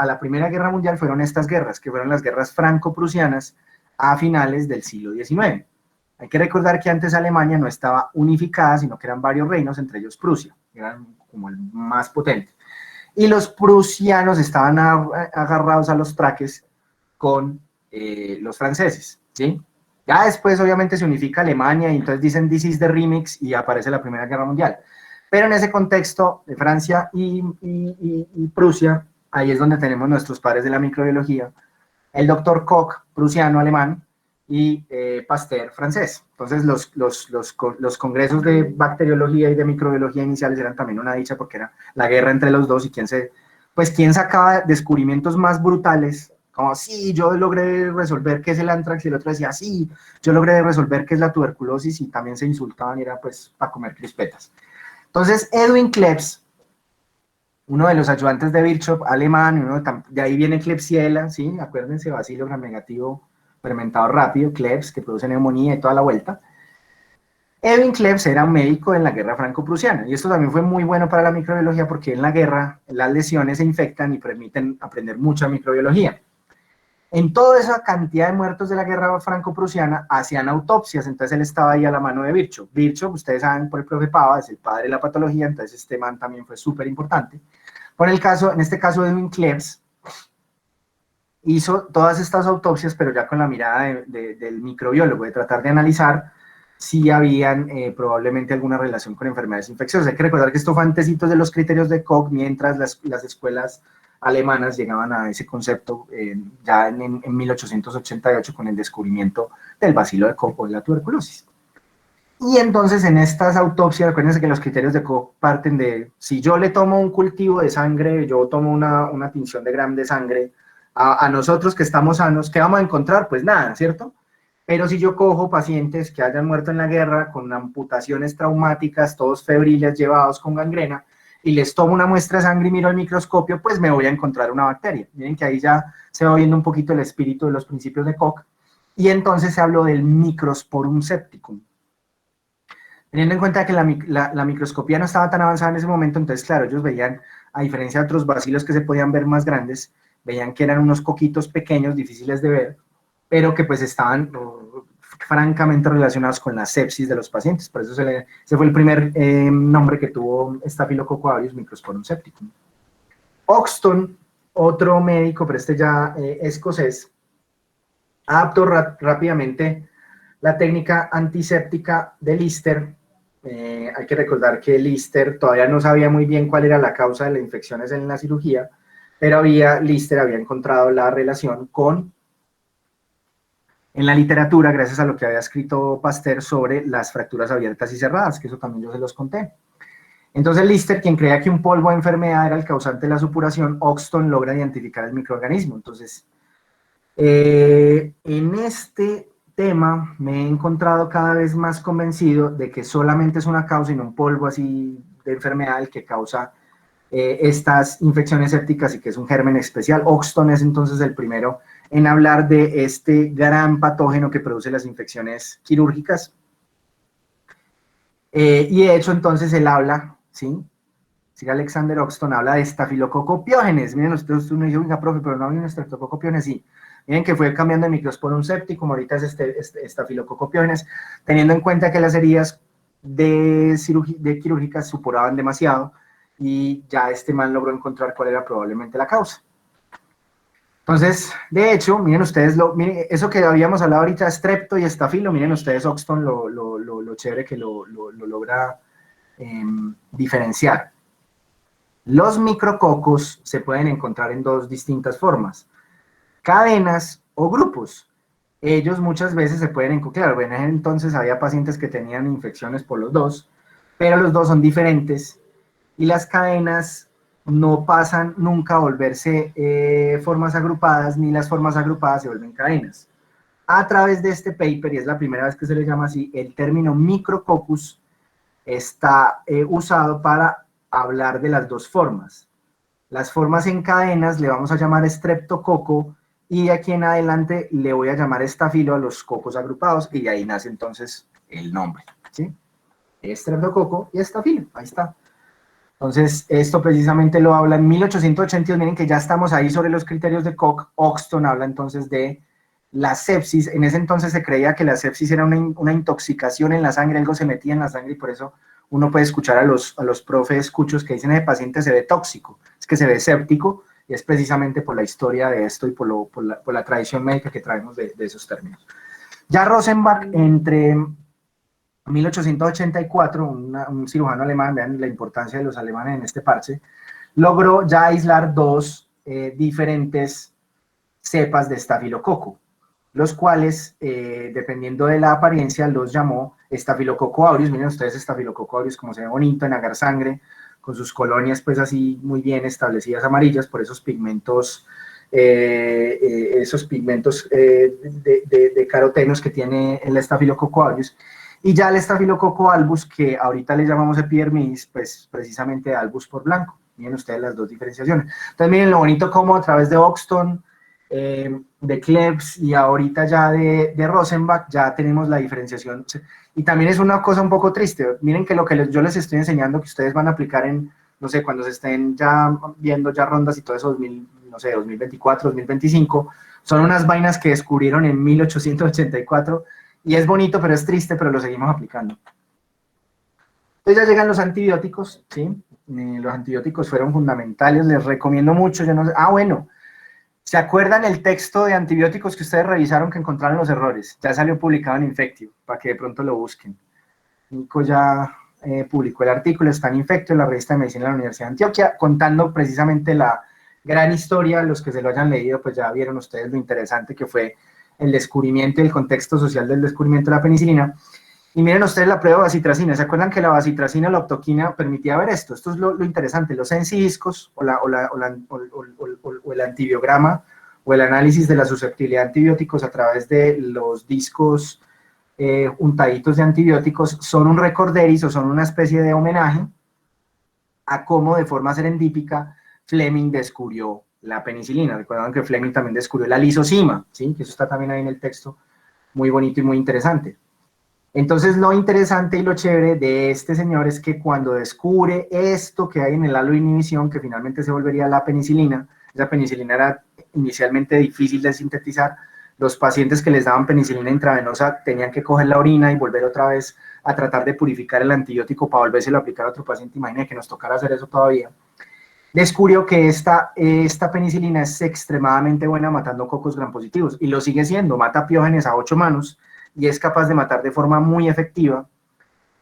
la Primera Guerra Mundial fueron estas guerras, que fueron las guerras franco-prusianas a finales del siglo XIX. Hay que recordar que antes Alemania no estaba unificada, sino que eran varios reinos, entre ellos Prusia, que eran como el más potente. Y los prusianos estaban agarrados a los traques con los franceses, ¿sí? Ya después, obviamente, se unifica Alemania y entonces dicen "This is the remix" y aparece la Primera Guerra Mundial. Pero en ese contexto de Francia y Prusia, ahí es donde tenemos nuestros padres de la microbiología, el doctor Koch, prusiano-alemán, y Pasteur, francés. Entonces los congresos de bacteriología y de microbiología iniciales eran también una dicha porque era la guerra entre los dos y quién sacaba descubrimientos más brutales, como sí, yo logré resolver qué es el anthrax, y el otro decía sí, yo logré resolver qué es la tuberculosis, y también se insultaban y era pues para comer crispetas. Entonces Edwin Klebs, uno de los ayudantes de Virchow, alemán, de ahí viene Klebsiella, ¿sí? Acuérdense, bacilo gram negativo fermentado rápido, Klebs, que produce neumonía y toda la vuelta. Edwin Klebs era un médico en la guerra franco-prusiana, y esto también fue muy bueno para la microbiología porque en la guerra las lesiones se infectan y permiten aprender mucha microbiología. En toda esa cantidad de muertos de la guerra franco-prusiana hacían autopsias, entonces él estaba ahí a la mano de Virchow. Virchow, ustedes saben por el profe Pava, es el padre de la patología, entonces este man también fue súper importante. En este caso Edwin Klebs hizo todas estas autopsias, pero ya con la mirada del microbiólogo, de tratar de analizar sí habían probablemente alguna relación con enfermedades infecciosas. Hay que recordar que esto fue antecitos de los criterios de Koch, mientras las escuelas alemanas llegaban a ese concepto ya en 1888 con el descubrimiento del bacilo de Koch o de la tuberculosis. Y entonces en estas autopsias, acuérdense que los criterios de Koch parten de, si yo le tomo un cultivo de sangre, yo tomo una tinción de Gram de sangre, a nosotros que estamos sanos, ¿qué vamos a encontrar? Pues nada, ¿cierto? Pero si yo cojo pacientes que hayan muerto en la guerra con amputaciones traumáticas, todos febriles, llevados con gangrena, y les tomo una muestra de sangre y miro al microscopio, pues me voy a encontrar una bacteria. Miren que ahí ya se va viendo un poquito el espíritu de los principios de Koch. Y entonces se habló del Microsporum septicum. Teniendo en cuenta que la microscopía no estaba tan avanzada en ese momento, entonces, claro, ellos veían, a diferencia de otros bacilos que se podían ver más grandes, veían que eran unos coquitos pequeños, difíciles de ver, pero que pues estaban francamente relacionados con la sepsis de los pacientes. Por eso ese fue el primer nombre que tuvo Staphylococcus aureus microsporum septicum. Oxton, otro médico, pero este ya escocés, adaptó rápidamente la técnica antiséptica de Lister. Hay que recordar que Lister todavía no sabía muy bien cuál era la causa de las infecciones en la cirugía, pero Lister había encontrado la relación en la literatura, gracias a lo que había escrito Pasteur sobre las fracturas abiertas y cerradas, que eso también yo se los conté. Entonces Lister, quien creía que un polvo de enfermedad era el causante de la supuración, Oxton logra identificar el microorganismo. Entonces, en este tema me he encontrado cada vez más convencido de que solamente es una causa y no un polvo así de enfermedad el que causa estas infecciones sépticas y que es un germen especial. Oxton es entonces el primero en hablar de este gran patógeno que produce las infecciones quirúrgicas. Y de hecho entonces él habla, ¿sí? Sir Alexander Oxton habla de Staphylococcus pyogenes. Miren, uno dice, oiga, profe, pero no había un Staphylococcus pyogenes, sí. Miren que fue cambiando de Microsporum septicum, ahorita es Staphylococcus pyogenes, teniendo en cuenta que las heridas de quirúrgicas supuraban demasiado y ya este man logró encontrar cuál era probablemente la causa. Entonces, de hecho, miren ustedes, miren, eso que habíamos hablado ahorita, strepto y estafilo, miren ustedes Oxton lo chévere que lo logra diferenciar. Los micrococos se pueden encontrar en dos distintas formas, cadenas o grupos. Ellos muchas veces se pueden encontrar, claro, en ese entonces había pacientes que tenían infecciones por los dos, pero los dos son diferentes y las cadenas no pasan nunca a volverse formas agrupadas, ni las formas agrupadas se vuelven cadenas. A través de este paper, y es la primera vez que se le llama así, el término micrococcus está usado para hablar de las dos formas. Las formas en cadenas le vamos a llamar streptococo y de aquí en adelante le voy a llamar estafilo a los cocos agrupados y de ahí nace entonces el nombre, ¿sí? Streptococo y estafilo, ahí está. Entonces, esto precisamente lo habla en 1882, miren que ya estamos ahí sobre los criterios de Koch. Oxton habla entonces de la sepsis. En ese entonces se creía que la sepsis era una intoxicación en la sangre, algo se metía en la sangre y por eso uno puede escuchar a los profes escuchos que dicen, el paciente se ve tóxico, es que se ve séptico, y es precisamente por la historia de esto y por la tradición médica que traemos de esos términos. Ya Rosenbach, entre 1884, un cirujano alemán, vean la importancia de los alemanes en este parche, logró ya aislar dos diferentes cepas de estafilococo, los cuales, dependiendo de la apariencia, los llamó Staphylococcus aureus. Miren ustedes Staphylococcus aureus como se ve bonito en agar sangre, con sus colonias pues así muy bien establecidas amarillas por esos pigmentos de carotenos que tiene el Staphylococcus aureus. Y ya el Staphylococcus albus, que ahorita le llamamos epidermidis, pues precisamente albus por blanco. Miren ustedes las dos diferenciaciones. Entonces miren lo bonito como a través de Oxton, de Klebs y ahorita ya de Rosenbach ya tenemos la diferenciación. Y también es una cosa un poco triste. Miren que lo que yo les estoy enseñando que ustedes van a aplicar en, no sé, cuando se estén ya viendo ya rondas y todo eso, 2024, 2025, son unas vainas que descubrieron en 1884 y es bonito, pero es triste, pero lo seguimos aplicando. Entonces ya llegan los antibióticos, ¿sí? Los antibióticos fueron fundamentales, les recomiendo mucho, yo no sé, bueno, ¿Se acuerdan el texto de antibióticos que ustedes revisaron que encontraron los errores? Ya salió publicado en Infectio, para que de pronto lo busquen. Nico ya publicó el artículo, está en Infectio, en la revista de medicina de la Universidad de Antioquia, contando precisamente la gran historia. Los que se lo hayan leído, pues ya vieron ustedes lo interesante que fue el descubrimiento y el contexto social del descubrimiento de la penicilina. Y miren ustedes la prueba de bacitracina. ¿Se acuerdan que la bacitracina o la octoquina permitía ver esto? Esto es lo interesante. Los encidiscos o el antibiograma o el análisis de la susceptibilidad a antibióticos a través de los discos untaditos de antibióticos son un recorderis o son una especie de homenaje a cómo de forma serendípica Fleming descubrió la penicilina. Recuerdan que Fleming también descubrió la lisozima, ¿sí? Que eso está también ahí en el texto, muy bonito y muy interesante. Entonces, lo interesante y lo chévere de este señor es que cuando descubre esto que hay en el halo de inhibición, que finalmente se volvería la penicilina, esa penicilina era inicialmente difícil de sintetizar, los pacientes que les daban penicilina intravenosa tenían que coger la orina y volver otra vez a tratar de purificar el antibiótico para volvérselo a aplicar a otro paciente. Imagínense que nos tocara hacer eso todavía. Descubrió que esta penicilina es extremadamente buena matando cocos gram positivos, y lo sigue siendo, mata piógenes a 8 manos, y es capaz de matar de forma muy efectiva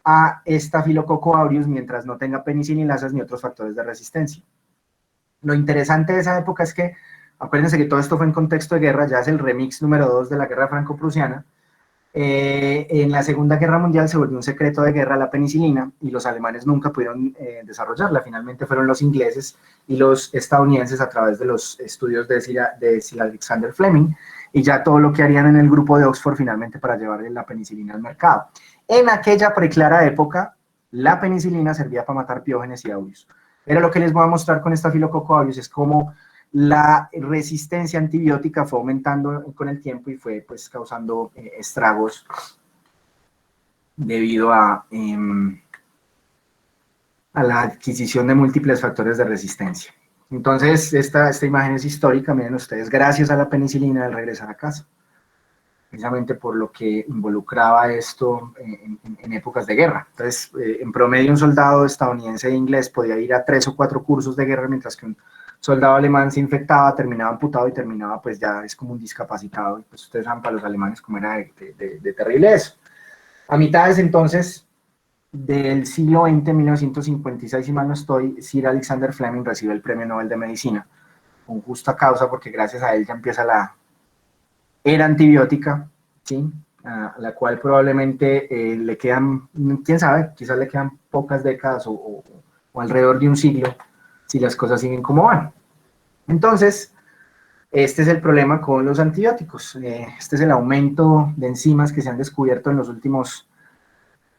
a Staphylococcus aureus mientras no tenga penicilinas ni otros factores de resistencia. Lo interesante de esa época es que, acuérdense que todo esto fue en contexto de guerra, ya es el remix número 2 de la guerra franco-prusiana. En la Segunda Guerra Mundial se volvió un secreto de guerra la penicilina y los alemanes nunca pudieron desarrollarla. Finalmente fueron los ingleses y los estadounidenses a través de los estudios de Sir Alexander Fleming, y ya todo lo que harían en el grupo de Oxford finalmente para llevarle la penicilina al mercado. En aquella preclara época, la penicilina servía para matar piógenes y aureus. Pero lo que les voy a mostrar con Staphylococcus aureus es cómo la resistencia antibiótica fue aumentando con el tiempo y fue pues causando estragos debido a la adquisición de múltiples factores de resistencia. Entonces, esta imagen es histórica, miren ustedes, gracias a la penicilina al regresar a casa, precisamente por lo que involucraba esto en épocas de guerra. Entonces, en promedio, un soldado estadounidense e inglés podía ir a 3 o 4 cursos de guerra, mientras que un soldado alemán se infectaba, terminaba amputado y terminaba, pues ya es como un discapacitado. Y pues ustedes saben para los alemanes cómo era de terrible eso. A mitades entonces del siglo XX, 1956, si mal no estoy, Sir Alexander Fleming recibe el Premio Nobel de Medicina, con justa causa, porque gracias a él ya empieza la era antibiótica, ¿sí? A la cual probablemente le quedan, quién sabe, quizás le quedan pocas décadas o alrededor de un siglo, si las cosas siguen como van. Entonces, este es el problema con los antibióticos. Este es el aumento de enzimas que se han descubierto en los últimos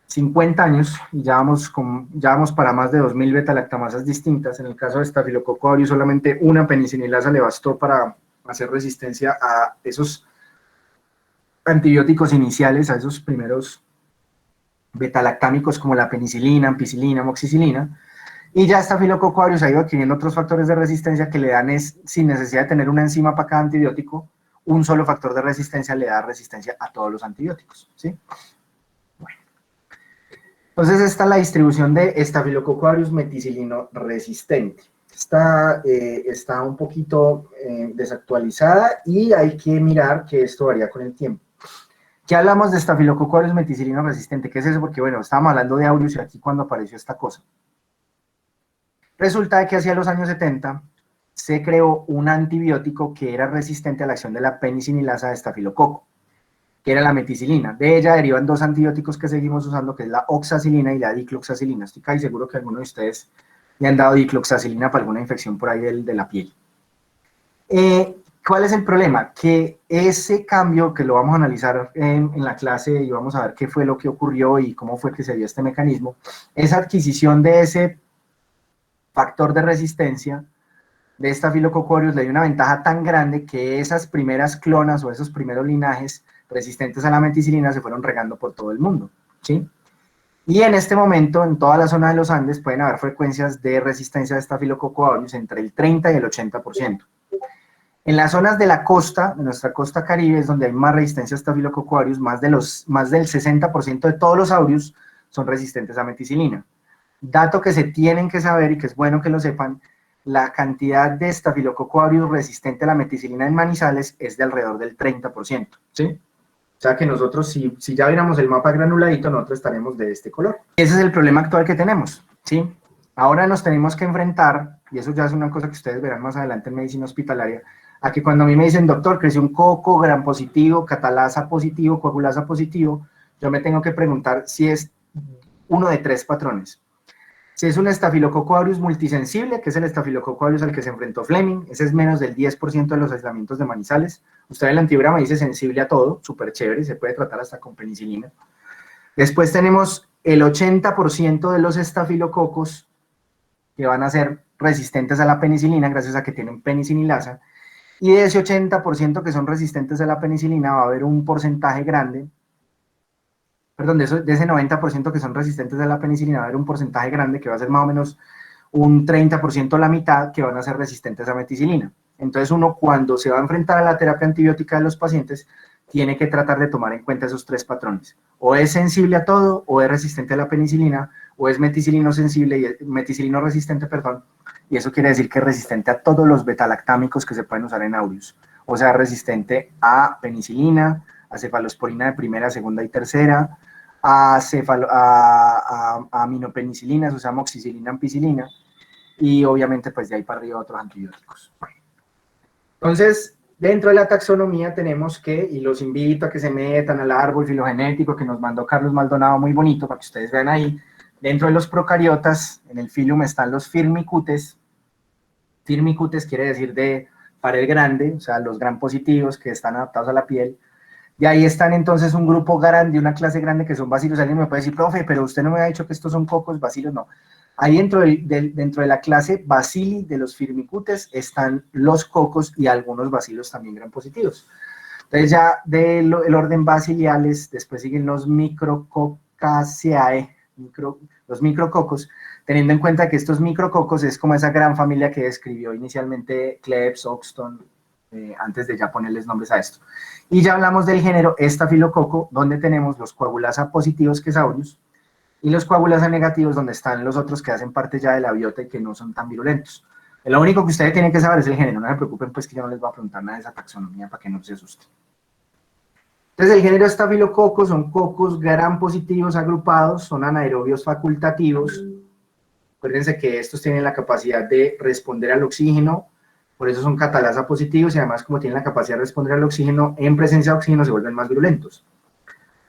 50 años, y ya vamos para más de 2000 beta-lactamasas distintas. En el caso de Staphylococcus aureus, solamente una penicilasa le bastó para hacer resistencia a esos antibióticos iniciales, a esos primeros betalactámicos como la penicilina, ampicilina, amoxicilina, y ya Staphylococcus aureus ha ido adquiriendo otros factores de resistencia que le dan, sin necesidad de tener una enzima para cada antibiótico, un solo factor de resistencia le da resistencia a todos los antibióticos, ¿sí? Bueno. Entonces esta es la distribución de Staphylococcus aureus meticilino resistente. Está un poquito desactualizada y hay que mirar que esto varía con el tiempo. ¿Qué hablamos de Staphylococcus aureus meticilino resistente? ¿Qué es eso? Porque bueno, estábamos hablando de aureus y aquí cuando apareció esta cosa. Resulta que hacia los años 70 se creó un antibiótico que era resistente a la acción de la penicinilasa de estafilococo, que era la meticilina. De ella derivan 2 antibióticos que seguimos usando, que es la oxacilina y la dicloxacilina. Estoy casi seguro que alguno de ustedes le han dado dicloxacilina para alguna infección por ahí de la piel. ¿Cuál es el problema? Que ese cambio, que lo vamos a analizar en la clase y vamos a ver qué fue lo que ocurrió y cómo fue que se dio este mecanismo, esa adquisición de ese factor de resistencia de Staphylococcus aureus le dio una ventaja tan grande que esas primeras clonas o esos primeros linajes resistentes a la meticilina se fueron regando por todo el mundo, ¿sí? Y en este momento, en toda la zona de los Andes, pueden haber frecuencias de resistencia de Staphylococcus aureus entre el 30 y el 80%. En las zonas de la costa, de nuestra costa caribe, es donde hay más resistencia a Staphylococcus aureus, más del 60% de todos los aureus son resistentes a meticilina. Dato que se tienen que saber y que es bueno que lo sepan, la cantidad de Staphylococcus aureus resistente a la meticilina en Manizales es de alrededor del 30%, ¿sí? O sea que nosotros, si ya viéramos el mapa granuladito, nosotros estaremos de este color. Ese es el problema actual que tenemos, ¿sí? Ahora nos tenemos que enfrentar, y eso ya es una cosa que ustedes verán más adelante en medicina hospitalaria, a que cuando a mí me dicen, doctor, creció un coco, gram positivo, catalasa positivo, coagulasa positivo, yo me tengo que preguntar si es uno de 3 patrones. Si es un Staphylococcus aureus multisensible, que es el Staphylococcus aureus al que se enfrentó Fleming, ese es menos del 10% de los aislamientos de Manizales. Usted en el antigrama dice sensible a todo, súper chévere, se puede tratar hasta con penicilina. Después tenemos el 80% de los estafilococos que van a ser resistentes a la penicilina gracias a que tienen penicinilasa, y de ese 80% que son resistentes a la penicilina va a haber un porcentaje grande, perdón, de ese 90% que son resistentes a la penicilina va a haber un porcentaje grande que va a ser más o menos un 30%, la mitad, que van a ser resistentes a meticilina. Entonces uno cuando se va a enfrentar a la terapia antibiótica de los pacientes tiene que tratar de tomar en cuenta esos 3 patrones. O es sensible a todo, o es resistente a la penicilina, o es meticilino sensible, meticilino resistente, perdón, y eso quiere decir que es resistente a todos los betalactámicos que se pueden usar en aureus. O sea, resistente a penicilina, a cefalosporina de primera, segunda y tercera, a aminopenicilinas, o sea, amoxicilina, ampicilina, y obviamente pues de ahí para arriba otros antibióticos. Entonces, dentro de la taxonomía tenemos que, y los invito a que se metan al árbol filogenético que nos mandó Carlos Maldonado, muy bonito, para que ustedes vean ahí, dentro de los procariotas, en el filum están los firmicutes. Firmicutes quiere decir de pared grande, o sea, los gram positivos que están adaptados a la piel. De ahí están entonces un grupo grande, una clase grande que son bacilos. Alguien me puede decir, profe, pero usted no me ha dicho que estos son cocos, bacilos, no. Ahí dentro de la clase bacili de los firmicutes están los cocos y algunos bacilos también gram positivos. Entonces ya del orden baciliales, después siguen los micrococcaceae, los micrococos, teniendo en cuenta que estos micrococos es como esa gran familia que describió inicialmente Klebs, Oxton, antes de ya ponerles nombres a esto. Y ya hablamos del género estafilococo, donde tenemos los coagulasa positivos, que es aureus, y los coagulasa negativos, donde están los otros que hacen parte ya de la biota y que no son tan virulentos. Lo único que ustedes tienen que saber es el género, no se preocupen pues que yo no les voy a preguntar nada de esa taxonomía para que no se asusten. Entonces el género estafilococo son cocos gram positivos agrupados, son anaerobios facultativos. Acuérdense que estos tienen la capacidad de responder al oxígeno, por eso son catalasa positivos, y además como tienen la capacidad de responder al oxígeno, en presencia de oxígeno se vuelven más virulentos.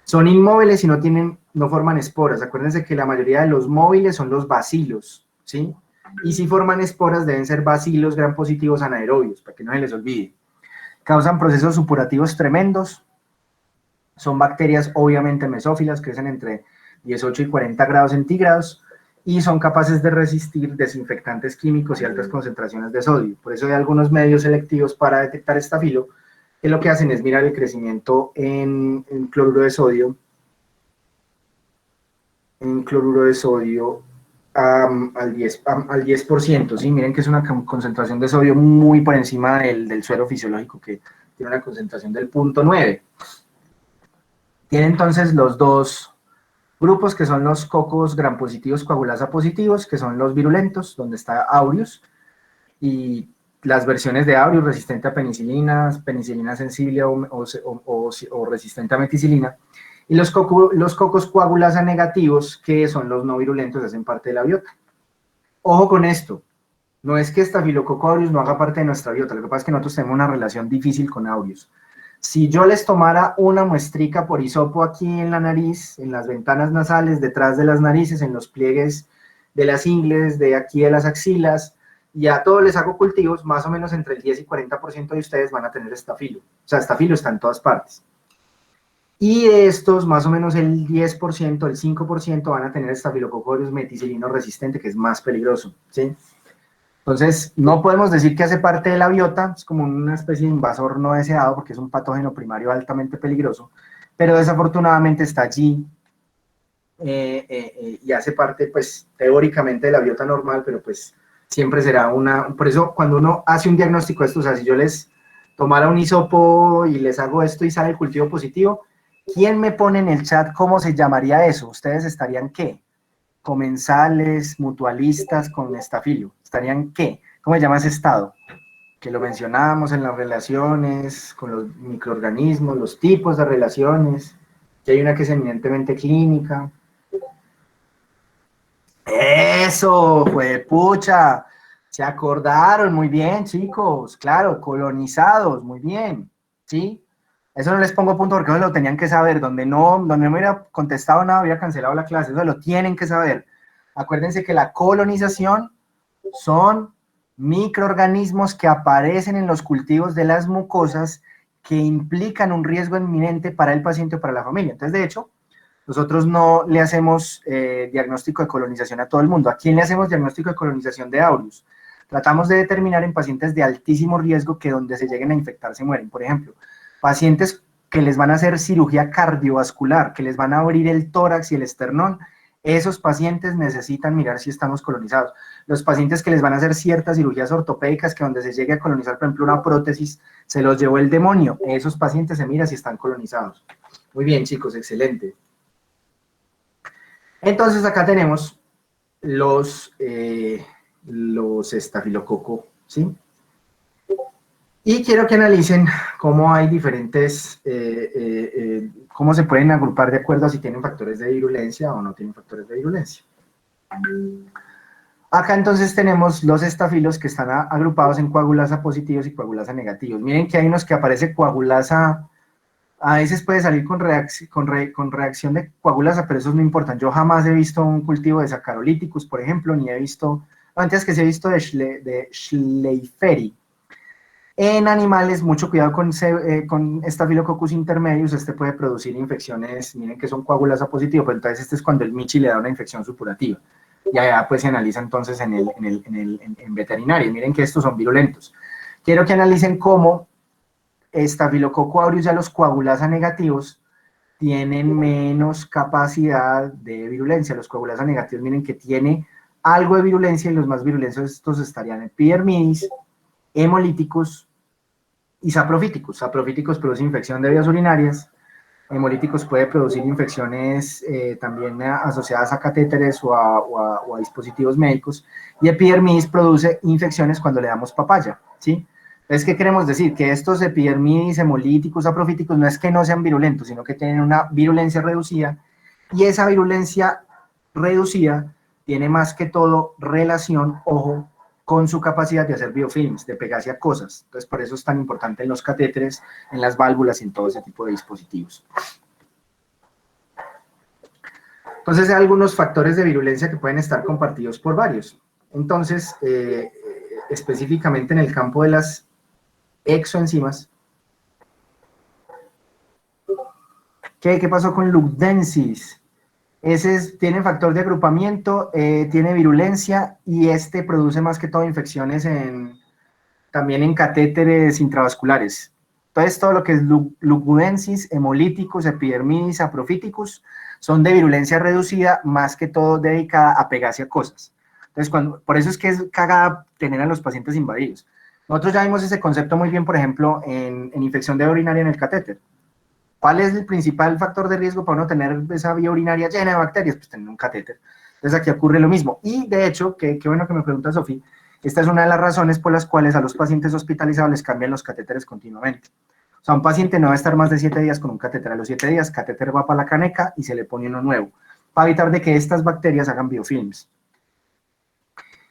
Son inmóviles y no forman esporas. Acuérdense que la mayoría de los móviles son los bacilos, ¿sí? Y si forman esporas deben ser bacilos gram positivos anaerobios, para que no se les olvide. Causan procesos supurativos tremendos. Son bacterias obviamente mesófilas, crecen entre 18 y 40 grados centígrados, y son capaces de resistir desinfectantes químicos y altas concentraciones de sodio. Por eso hay algunos medios selectivos para detectar estafilo, que lo que hacen es mirar el crecimiento en cloruro de sodio, al 10%, ¿sí? Miren que es una concentración de sodio muy por encima del suero fisiológico, que tiene una concentración del 0.9. Tiene entonces los dos grupos que son los cocos gram positivos coagulasa positivos, que son los virulentos, donde está aureus, y las versiones de aureus resistente a penicilina, penicilina sensible o resistente a meticilina, y los cocos coagulasa negativos, que son los no virulentos, hacen parte de la biota. Ojo con esto, no es que Staphylococcus aureus no haga parte de nuestra biota, lo que pasa es que nosotros tenemos una relación difícil con aureus. Si yo les tomara una muestrica por hisopo aquí en la nariz, en las ventanas nasales, detrás de las narices, en los pliegues de las ingles, de aquí de las axilas, y a todos les hago cultivos, más o menos entre el 10 y 40% de ustedes van a tener estafilo. O sea, estafilo está en todas partes. Y de estos, más o menos el 10%, el 5% van a tener Staphylococcus aureus meticilino resistente, que es más peligroso, ¿sí? Entonces, no podemos decir que hace parte de la biota, es como una especie de invasor no deseado, porque es un patógeno primario altamente peligroso, pero desafortunadamente está allí y hace parte, pues, teóricamente de la biota normal, pero pues siempre será por eso cuando uno hace un diagnóstico de esto, o sea, si yo les tomara un hisopo y les hago esto y sale el cultivo positivo, ¿quién me pone en el chat cómo se llamaría eso? ¿Ustedes estarían qué? Comensales, mutualistas con estafilo. ¿Estarían qué? ¿Cómo se llama ese estado? Que lo mencionábamos en las relaciones con los microorganismos, los tipos de relaciones, que hay una que es eminentemente clínica. Eso, pucha, se acordaron, muy bien, chicos, claro, colonizados, muy bien, ¿sí? Eso no les pongo punto porque no lo tenían que saber, donde no me hubiera contestado nada, hubiera cancelado la clase, eso lo tienen que saber. Acuérdense que la colonización son microorganismos que aparecen en los cultivos de las mucosas que implican un riesgo inminente para el paciente o para la familia. Entonces, de hecho, nosotros no le hacemos diagnóstico de colonización a todo el mundo. ¿A quién le hacemos diagnóstico de colonización de aureus? Tratamos de determinar en pacientes de altísimo riesgo que donde se lleguen a infectar se mueren. Por ejemplo, pacientes que les van a hacer cirugía cardiovascular, que les van a abrir el tórax y el esternón, esos pacientes necesitan mirar si estamos colonizados. Los pacientes que les van a hacer ciertas cirugías ortopédicas, que donde se llegue a colonizar, por ejemplo, una prótesis, se los llevó el demonio. Esos pacientes se mira si están colonizados. Muy bien, chicos, excelente. Entonces acá tenemos los estafilococo, ¿sí? Y quiero que analicen cómo hay diferentes, cómo se pueden agrupar de acuerdo a si tienen factores de virulencia o no tienen factores de virulencia. Acá entonces tenemos los estafilos que están agrupados en coagulasa positivos y coagulasa negativos. Miren que hay unos que aparece coagulasa, a veces puede salir con reacción de coagulasa, pero esos no importan. Yo jamás he visto un cultivo de Saccharolithicus, por ejemplo, ni he visto, antes que se he visto de Schleiferi. En animales, mucho cuidado con Staphylococcus intermedius, este puede producir infecciones, miren que son coagulasa positivo, pero entonces este es cuando el michi le da una infección supurativa. Y allá pues se analiza entonces en veterinaria. Miren que estos son virulentos. Quiero que analicen cómo Staphylococcus aureus, ya los coagulasa negativos, tienen menos capacidad de virulencia. Los coagulasa negativos, miren que tiene algo de virulencia y los más virulentos estos estarían epidermidis, hemolíticos y saprofíticos. Saprofíticos produce infección de vías urinarias, hemolíticos puede producir infecciones también asociadas a catéteres o a dispositivos médicos, y epidermidis produce infecciones cuando le damos papaya, ¿sí? Entonces, ¿qué queremos decir? Que estos epidermidis, hemolíticos, saprofíticos, no es que no sean virulentos, sino que tienen una virulencia reducida, y esa virulencia reducida tiene más que todo relación, ojo, con su capacidad de hacer biofilms, de pegarse a cosas. Entonces, por eso es tan importante en los catéteres, en las válvulas y en todo ese tipo de dispositivos. Entonces, hay algunos factores de virulencia que pueden estar compartidos por varios. Entonces, específicamente en el campo de las exoenzimas, ¿qué pasó con lugdensis? Ese tiene factor de agrupamiento, tiene virulencia y este produce más que todo infecciones también en catéteres intravasculares. Entonces todo lo que es lugdensis, hemolíticos, epidermidis, saprofíticos son de virulencia reducida, más que todo dedicada a pegarse a cosas. Entonces por eso es que es cagada tener a los pacientes invadidos. Nosotros ya vimos ese concepto muy bien, por ejemplo, en infección de vía urinaria en el catéter. ¿Cuál es el principal factor de riesgo para uno tener esa vía urinaria llena de bacterias? Pues tener un catéter. Entonces aquí ocurre lo mismo. Y de hecho, qué bueno que me pregunta Sofía, esta es una de las razones por las cuales a los pacientes hospitalizados les cambian los catéteres continuamente. O sea, un paciente no va a estar más de 7 días con un catéter. A los 7 días, catéter va para la caneca y se le pone uno nuevo, para evitar de que estas bacterias hagan biofilms.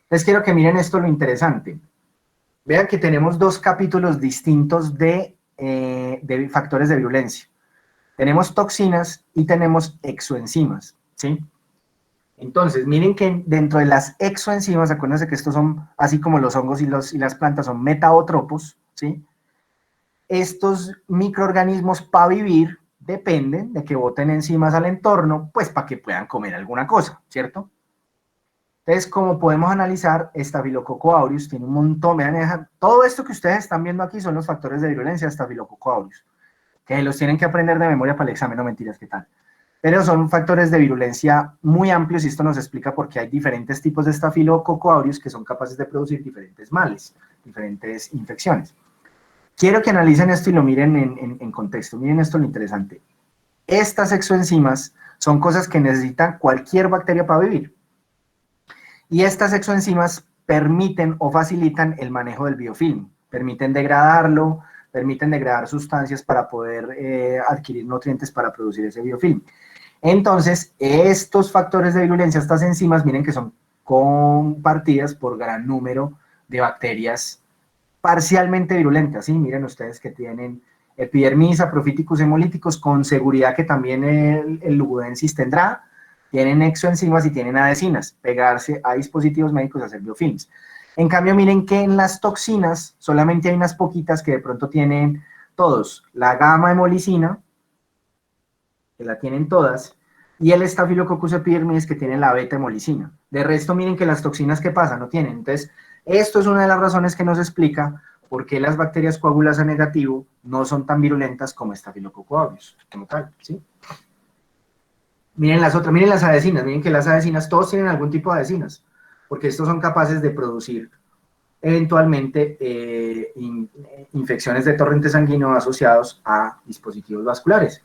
Entonces quiero que miren esto lo interesante. Vean que tenemos dos capítulos distintos de factores de virulencia. Tenemos toxinas y tenemos exoenzimas, ¿sí? Entonces, miren que dentro de las exoenzimas, acuérdense que estos son, así como los hongos y las plantas, son metaotropos, ¿sí? Estos microorganismos para vivir dependen de que boten enzimas al entorno, pues para que puedan comer alguna cosa, ¿cierto? Entonces, como podemos analizar, Staphylococcus aureus tiene un montón, vean, todo esto que ustedes están viendo aquí son los factores de virulencia de Staphylococcus aureus, que los tienen que aprender de memoria para el examen, no mentiras, ¿qué tal? Pero son factores de virulencia muy amplios y esto nos explica por qué hay diferentes tipos de Staphylococcus aureus que son capaces de producir diferentes males, diferentes infecciones. Quiero que analicen esto y lo miren en contexto. Miren esto lo interesante. Estas exoenzimas son cosas que necesitan cualquier bacteria para vivir. Y estas exoenzimas permiten o facilitan el manejo del biofilm, permiten degradarlo, permiten degradar sustancias para poder adquirir nutrientes para producir ese biofilm. Entonces, estos factores de virulencia, estas enzimas, miren que son compartidas por gran número de bacterias parcialmente virulentas, ¿sí? Miren ustedes que tienen Epidermis, Saprophyticus hemolyticus, con seguridad que también el Lugudensis tendrá, tienen exoenzimas y tienen adhesinas, pegarse a dispositivos médicos a hacer biofilms. En cambio, miren que en las toxinas solamente hay unas poquitas que de pronto tienen todos, la gamma hemolicina, que la tienen todas, y el Staphylococcus epidermidis que tiene la beta hemolicina. De resto, miren que las toxinas que pasan no tienen. Entonces, esto es una de las razones que nos explica por qué las bacterias coagulasa negativo no son tan virulentas como Staphylococcus aureus, como tal, ¿sí? Miren las otras, miren las adhesinas, miren que las adhesinas, todos tienen algún tipo de adhesinas, porque estos son capaces de producir eventualmente infecciones de torrente sanguíneo asociados a dispositivos vasculares.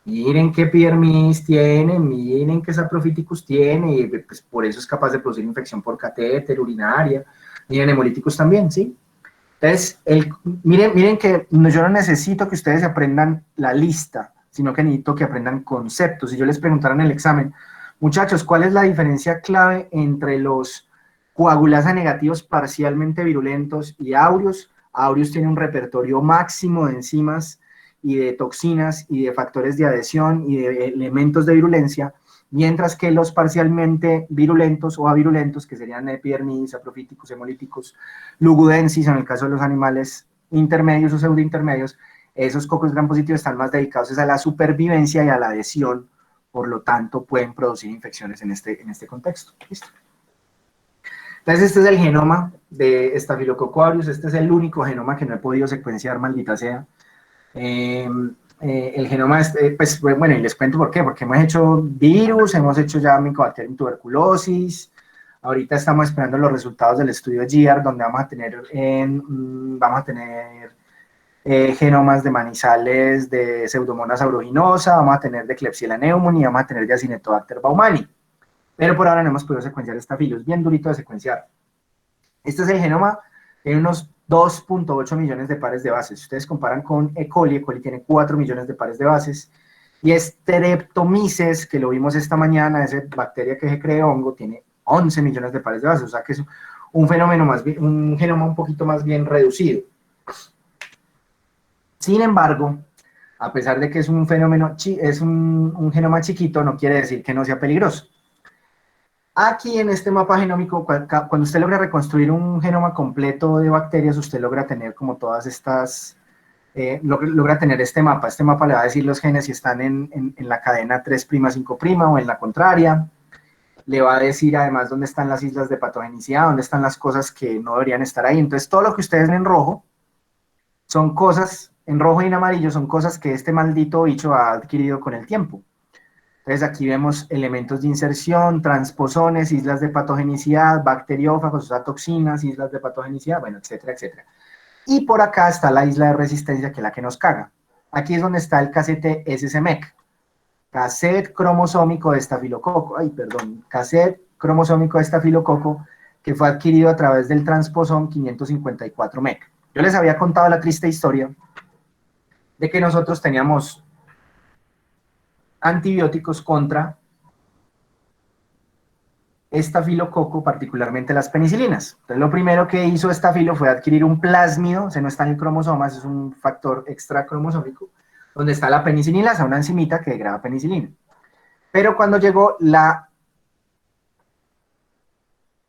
Miren qué epidermis tiene, miren qué Saprophyticus tiene, y pues por eso es capaz de producir infección por catéter, urinaria, miren hemolíticos también, ¿sí? Entonces, miren que yo no necesito que ustedes aprendan la lista, sino que necesito que aprendan conceptos. Si yo les preguntara en el examen, muchachos, ¿cuál es la diferencia clave entre los coagulasa negativos parcialmente virulentos y aureus? Aureus tiene un repertorio máximo de enzimas y de toxinas y de factores de adhesión y de elementos de virulencia, mientras que los parcialmente virulentos o avirulentos, que serían epidermis, Saprophyticus hemolíticos, Lugudensis, en el caso de los animales intermedios o pseudointermedios, esos cocos gram positivos están más dedicados a la supervivencia y a la adhesión, por lo tanto pueden producir infecciones en este contexto. ¿Listo? Entonces este es el genoma de Staphylococcus aureus, este es el único genoma que no he podido secuenciar, maldita sea. El genoma, pues bueno, y les cuento por qué, porque hemos hecho virus, hemos hecho ya Mycobacterium tuberculosis, ahorita estamos esperando los resultados del estudio GIAR, donde vamos a tener, genomas de manizales de Pseudomonas aeruginosa, vamos a tener de Klebsiella pneumoniae, vamos a tener de Acinetobacter baumannii, pero por ahora no hemos podido secuenciar esta filo, es bien durito de secuenciar. Este es el genoma, tiene unos 2.8 millones de pares de bases. Si ustedes comparan con E. coli tiene 4 millones de pares de bases. Y Streptomyces, que lo vimos esta mañana, esa bacteria que se cree hongo, tiene 11 millones de pares de bases. O sea que es un fenómeno más bien, un genoma un poquito más bien reducido. Sin embargo, a pesar de que es un fenómeno, es un genoma chiquito, no quiere decir que no sea peligroso. Aquí en este mapa genómico, cuando usted logra reconstruir un genoma completo de bacterias, usted logra tener como todas estas, logra tener este mapa. Este mapa le va a decir los genes si están en la cadena 3', 5' o en la contraria. Le va a decir además dónde están las islas de patogenicidad, dónde están las cosas que no deberían estar ahí. Entonces todo lo que ustedes ven en rojo son cosas, en rojo y en amarillo, son cosas que este maldito bicho ha adquirido con el tiempo. Entonces aquí vemos elementos de inserción, transposones, islas de patogenicidad, bacteriófagos, o sea, toxinas, islas de patogenicidad, bueno, etcétera, etcétera. Y por acá está la isla de resistencia, que es la que nos caga. Aquí es donde está el casete SSMEC, cassette cromosómico de estafilococo, cassette cromosómico de estafilococo, que fue adquirido a través del transposón 554 MEC. Yo les había contado la triste historia de que nosotros teníamos antibióticos contra estafilococo, particularmente las penicilinas. Entonces lo primero que hizo Estafilo fue adquirir un plásmido, ese no está en el cromosoma, es un factor extra cromosómico, donde está la penicilina, una enzimita que degrada penicilina. Pero cuando llegó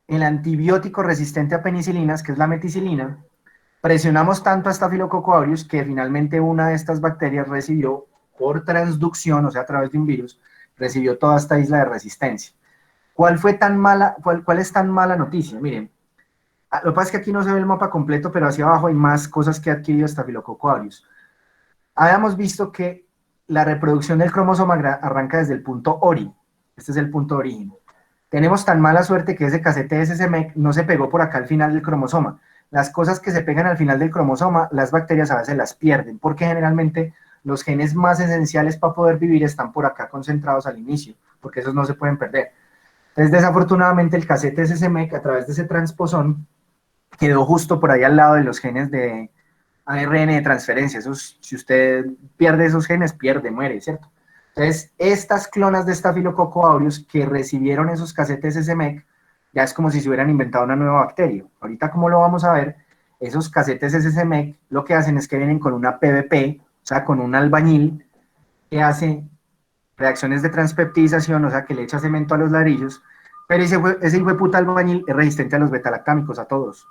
el antibiótico resistente a penicilinas, que es la meticilina, presionamos tanto a Staphylococcus aureus que finalmente una de estas bacterias recibió por transducción, o sea, a través de un virus, recibió toda esta isla de resistencia. ¿Cuál es tan mala noticia? Miren, lo que pasa es que aquí no se ve el mapa completo, pero hacia abajo hay más cosas que ha adquirido Staphylococcus aureus. Habíamos visto que la reproducción del cromosoma arranca desde el punto ORI. Este es el punto de origen. Tenemos tan mala suerte que ese casete SSMEC no se pegó por acá al final del cromosoma. Las cosas que se pegan al final del cromosoma, las bacterias a veces las pierden, porque generalmente los genes más esenciales para poder vivir están por acá concentrados al inicio, porque esos no se pueden perder. Entonces, desafortunadamente, el casete SSMEC, a través de ese transposón, quedó justo por ahí al lado de los genes de ARN de transferencia. Si usted pierde esos genes, muere, ¿cierto? Entonces, estas clonas de Staphylococcus aureus que recibieron esos casetes SMEC, ya es como si se hubieran inventado una nueva bacteria. Ahorita, como lo vamos a ver, esos casetes SMEC lo que hacen es que vienen con una PBP, o sea, con un albañil que hace reacciones de transpeptidización, o sea, que le echa cemento a los ladrillos, pero ese hijo de puta albañil es resistente a los betalactámicos, a todos.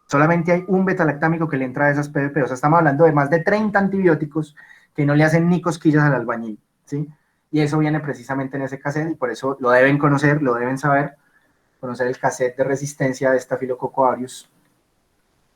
Solamente hay un betalactámico que le entra a esas PBP, o sea, estamos hablando de más de 30 antibióticos que no le hacen ni cosquillas al albañil, ¿sí? Y eso viene precisamente en ese cassette, y por eso lo deben conocer, lo deben saber, conocer el cassette de resistencia de Staphylococcus aureus,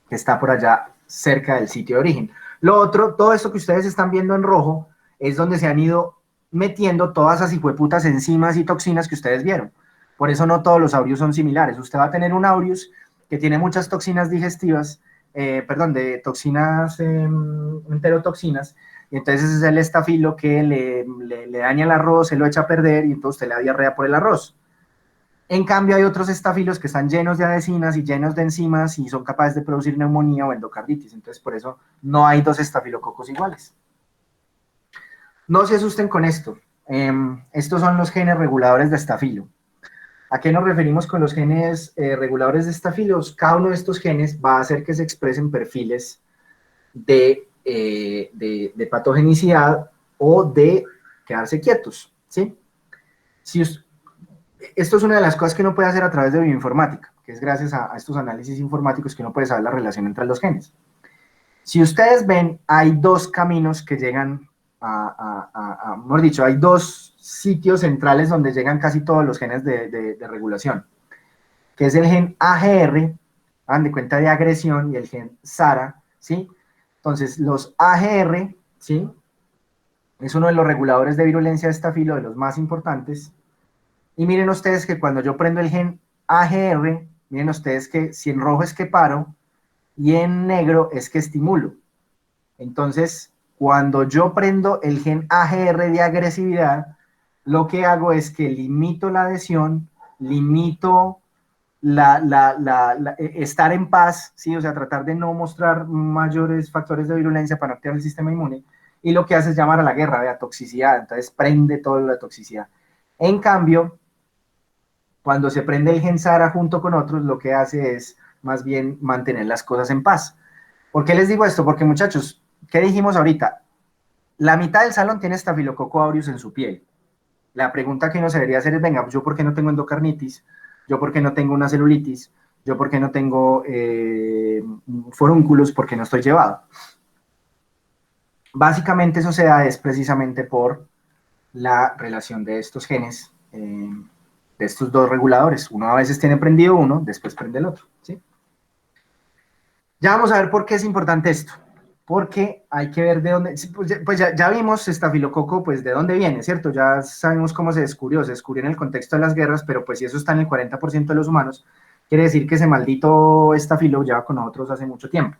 que está por allá cerca del sitio de origen. Lo otro, todo esto que ustedes están viendo en rojo, es donde se han ido metiendo todas esas hijueputas enzimas y toxinas que ustedes vieron. Por eso no todos los aureus son similares. Usted va a tener un aureus que tiene muchas toxinas digestivas, de toxinas, enterotoxinas, y entonces es el estafilo que le daña el arroz, se lo echa a perder, y entonces usted le da diarrea por el arroz. En cambio, hay otros estafilos que están llenos de adhesinas y llenos de enzimas y son capaces de producir neumonía o endocarditis. Entonces, por eso no hay dos estafilococos iguales. No se asusten con esto. Estos son los genes reguladores de estafilo. ¿A qué nos referimos con los genes reguladores de estafilos? Cada uno de estos genes va a hacer que se expresen perfiles de patogenicidad o de quedarse quietos, ¿sí? Esto es una de las cosas que uno puede hacer a través de bioinformática, que es gracias a estos análisis informáticos que uno puede saber la relación entre los genes. Si ustedes ven, hay dos caminos que llegan mejor dicho, hay dos sitios centrales donde llegan casi todos los genes de regulación, que es el gen AGR, hagan de cuenta de agresión, y el gen SARA, ¿sí? Entonces, los AGR, ¿sí? Es uno de los reguladores de virulencia de estafilo, de los más importantes. Y miren ustedes que cuando yo prendo el gen AGR, miren ustedes que si en rojo es que paro y en negro es que estimulo. Entonces, cuando yo prendo el gen AGR de agresividad, lo que hago es que limito la adhesión, limito estar en paz, ¿sí? O sea, tratar de no mostrar mayores factores de virulencia para no activar el sistema inmune, y lo que hace es llamar a la guerra, a toxicidad, entonces prende toda la toxicidad. En cambio, cuando se prende el gen SARA junto con otros, lo que hace es más bien mantener las cosas en paz. ¿Por qué les digo esto? Porque, muchachos, ¿qué dijimos ahorita? La mitad del salón tiene Staphylococcus aureus en su piel. La pregunta que uno se debería hacer es, venga, ¿yo por qué no tengo endocarditis? ¿Yo por qué no tengo una celulitis? ¿Yo por qué no tengo forúnculos? ¿Por qué no estoy llevado? Básicamente eso se da es precisamente por la relación de estos genes, de estos dos reguladores. Uno a veces tiene prendido uno, después prende el otro, ¿sí? Ya vamos a ver por qué es importante esto. Porque hay que ver de dónde, pues ya vimos estafilococo, pues de dónde viene, ¿cierto? Ya sabemos cómo se descubrió en el contexto de las guerras, pero pues si eso está en el 40% de los humanos, quiere decir que ese maldito estafilo lleva con nosotros hace mucho tiempo.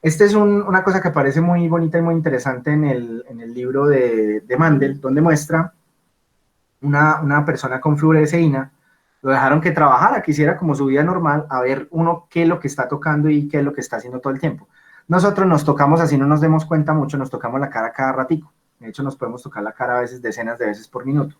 Esta es una cosa que parece muy bonita y muy interesante en el libro de Mandel, donde muestra una persona con fluoresceína, lo dejaron que trabajara, que hiciera como su vida normal, a ver uno qué es lo que está tocando y qué es lo que está haciendo todo el tiempo. Nosotros nos tocamos, así no nos demos cuenta mucho, nos tocamos la cara cada ratico. De hecho, nos podemos tocar la cara a veces decenas de veces por minuto.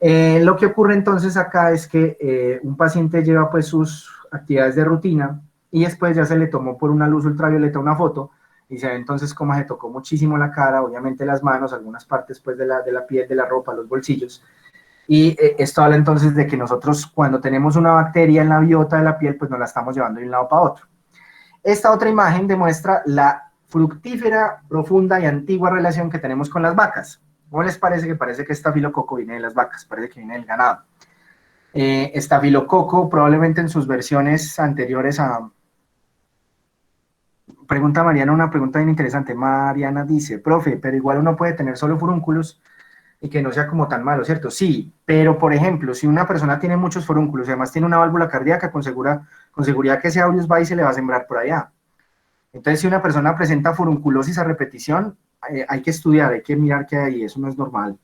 Lo que ocurre entonces acá es que un paciente lleva pues sus actividades de rutina y después ya se le tomó por una luz ultravioleta una foto y se ve entonces cómo se tocó muchísimo la cara, obviamente las manos, algunas partes pues de la piel, de la ropa, los bolsillos. Y esto habla entonces de que nosotros cuando tenemos una bacteria en la biota de la piel, pues nos la estamos llevando de un lado para otro. Esta otra imagen demuestra la fructífera, profunda y antigua relación que tenemos con las vacas. ¿Cómo les parece? Que parece que estafilococo viene de las vacas, parece que viene del ganado. Estafilococo probablemente en sus versiones anteriores a... Pregunta Mariana una pregunta bien interesante. Mariana dice, profe, pero igual uno puede tener solo furúnculos y que no sea como tan malo, ¿cierto? Sí, pero por ejemplo, si una persona tiene muchos forúnculos y además tiene una válvula cardíaca, con seguridad que ese aureus va y se le va a sembrar por allá. Entonces, si una persona presenta furunculosis a repetición, hay que estudiar, hay que mirar qué hay, eso no es normal.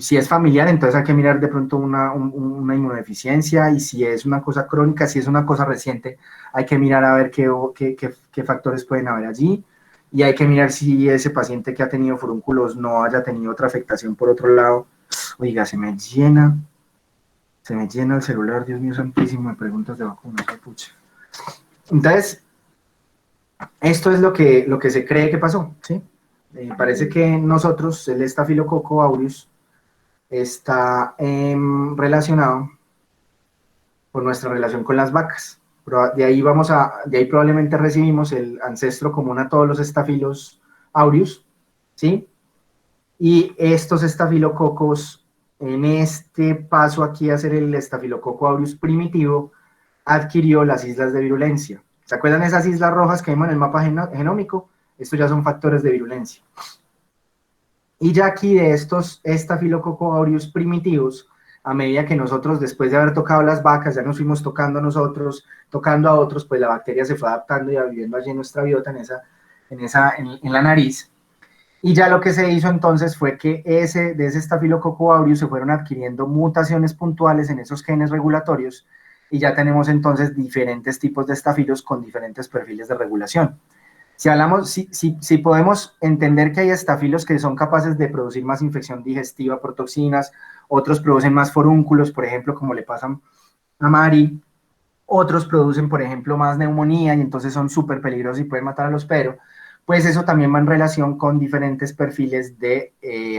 Si es familiar, entonces hay que mirar de pronto una inmunodeficiencia, y si es una cosa crónica, si es una cosa reciente, hay que mirar a ver qué factores pueden haber allí, y hay que mirar si ese paciente que ha tenido furúnculos no haya tenido otra afectación por otro lado. Oiga, se me llena el celular, Dios mío santísimo, de preguntas de vacunas, pucha. Entonces, esto es lo que se cree que pasó, ¿sí? Parece que nosotros, el Staphylococcus aureus, está relacionado con nuestra relación con las vacas. De ahí probablemente recibimos el ancestro común a todos los estafilos aureus, ¿sí? Y estos estafilococos, en este paso aquí a ser el estafilococo aureus primitivo, adquirió las islas de virulencia. ¿Se acuerdan esas islas rojas que vimos en el mapa genómico? Estos ya son factores de virulencia. Y ya aquí de estos estafilococcus aureus primitivos, a medida que nosotros, después de haber tocado las vacas, ya nos fuimos tocando nosotros, tocando a otros, pues la bacteria se fue adaptando y viviendo allí en nuestra biota, en la nariz. Y ya lo que se hizo entonces fue que de ese estafilococcus aureus se fueron adquiriendo mutaciones puntuales en esos genes regulatorios, y ya tenemos entonces diferentes tipos de estafilos con diferentes perfiles de regulación. Si podemos entender que hay estafilos que son capaces de producir más infección digestiva por toxinas, otros producen más forúnculos, por ejemplo, como le pasa a Mari, otros producen, por ejemplo, más neumonía y entonces son súper peligrosos y pueden matar a los perros, pues eso también va en relación con diferentes perfiles de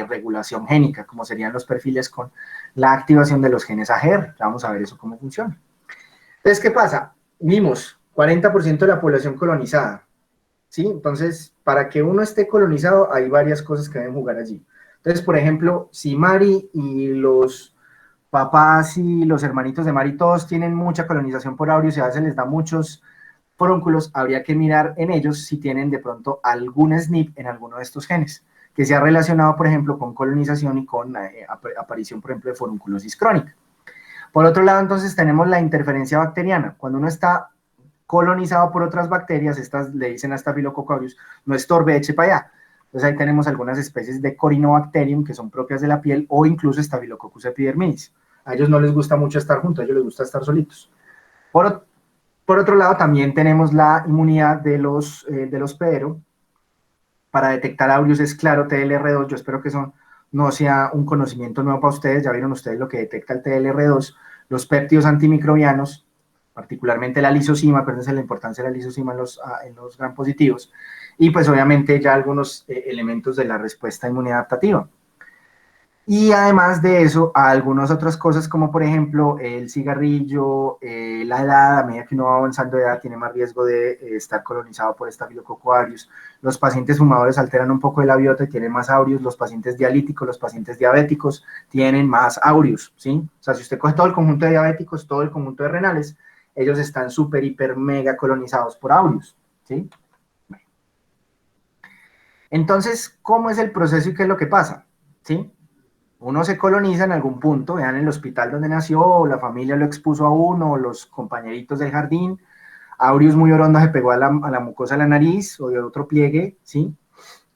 regulación génica, como serían los perfiles con la activación de los genes AGR. Vamos a ver eso cómo funciona. Entonces, ¿qué pasa? Vimos 40% de la población colonizada, ¿sí? Entonces, para que uno esté colonizado, hay varias cosas que deben jugar allí. Entonces, por ejemplo, si Mari y los papás y los hermanitos de Mari todos tienen mucha colonización por aureus y a veces les da muchos forúnculos, habría que mirar en ellos si tienen de pronto algún SNP en alguno de estos genes, que sea relacionado, por ejemplo, con colonización y con aparición, por ejemplo, de forunculosis crónica. Por otro lado, entonces, tenemos la interferencia bacteriana. Cuando uno está colonizado por otras bacterias, estas le dicen a Staphylococcus aureus, no estorbe, eche para allá. Entonces ahí tenemos algunas especies de Corynebacterium que son propias de la piel, o incluso Staphylococcus epidermidis. A ellos no les gusta mucho estar juntos, a ellos les gusta estar solitos. Por otro lado, también tenemos la inmunidad de los PERO. Para detectar aureus es claro, TLR2, yo espero que eso no sea un conocimiento nuevo para ustedes, ya vieron ustedes lo que detecta el TLR2, los péptidos antimicrobianos, particularmente la lisozima, acuérdense la importancia de la lisozima en los gram positivos, y pues obviamente ya algunos elementos de la respuesta inmunidad adaptativa. Y además de eso, algunas otras cosas como por ejemplo el cigarrillo, la edad, a medida que uno va avanzando de edad tiene más riesgo de estar colonizado por Staphylococcus aureus. Los pacientes fumadores alteran un poco de la biota y tienen más aureus. Los pacientes dialíticos, los pacientes diabéticos tienen más aureus, ¿sí? O sea, si usted coge todo el conjunto de diabéticos, todo el conjunto de renales, ellos están súper, hiper, mega colonizados por aureus, ¿sí? Entonces, ¿cómo es el proceso y qué es lo que pasa? ¿Sí? Uno se coloniza en algún punto, vean el hospital donde nació, o la familia lo expuso a uno, o los compañeritos del jardín, aureus muy orondo se pegó a la mucosa de la nariz o de otro pliegue, ¿sí?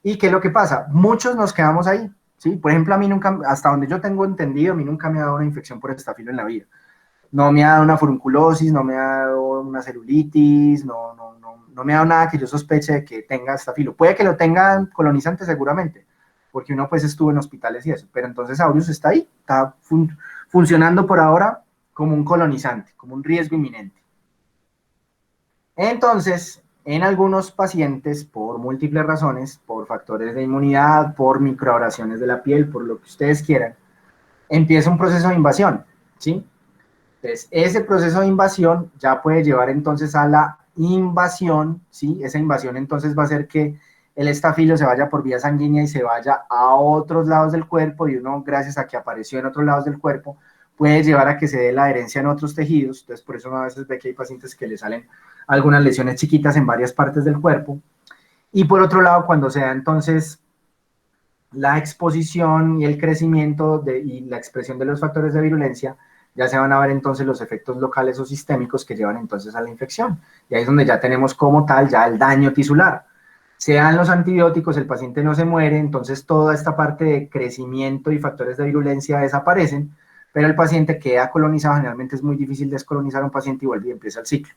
¿Y qué es lo que pasa? Muchos nos quedamos ahí, ¿sí? Por ejemplo, a mí nunca, hasta donde yo tengo entendido, a mí nunca me ha dado una infección por estafilo en la vida. No me ha dado una furunculosis, no me ha dado una celulitis, no me ha dado nada que yo sospeche de que tenga estafilo. Puede que lo tengan colonizantes seguramente, porque uno pues estuvo en hospitales y eso, pero entonces aureus está ahí, está funcionando por ahora como un colonizante, como un riesgo inminente. Entonces, en algunos pacientes, por múltiples razones, por factores de inmunidad, por microabrasiones de la piel, por lo que ustedes quieran, empieza un proceso de invasión, ¿sí? Entonces, ese proceso de invasión ya puede llevar entonces a la invasión, ¿sí? Esa invasión entonces va a hacer que el estafilo se vaya por vía sanguínea y se vaya a otros lados del cuerpo, y uno, gracias a que apareció en otros lados del cuerpo, puede llevar a que se dé la adherencia en otros tejidos. Entonces, por eso uno a veces ve que hay pacientes que le salen algunas lesiones chiquitas en varias partes del cuerpo. Y por otro lado, cuando se da entonces la exposición y el crecimiento y la expresión de los factores de virulencia, ya se van a ver entonces los efectos locales o sistémicos que llevan entonces a la infección. Y ahí es donde ya tenemos como tal ya el daño tisular. se dan los antibióticos, el paciente no se muere, entonces toda esta parte de crecimiento y factores de virulencia desaparecen, pero el paciente queda colonizado. Generalmente es muy difícil descolonizar a un paciente y vuelve y empieza el ciclo.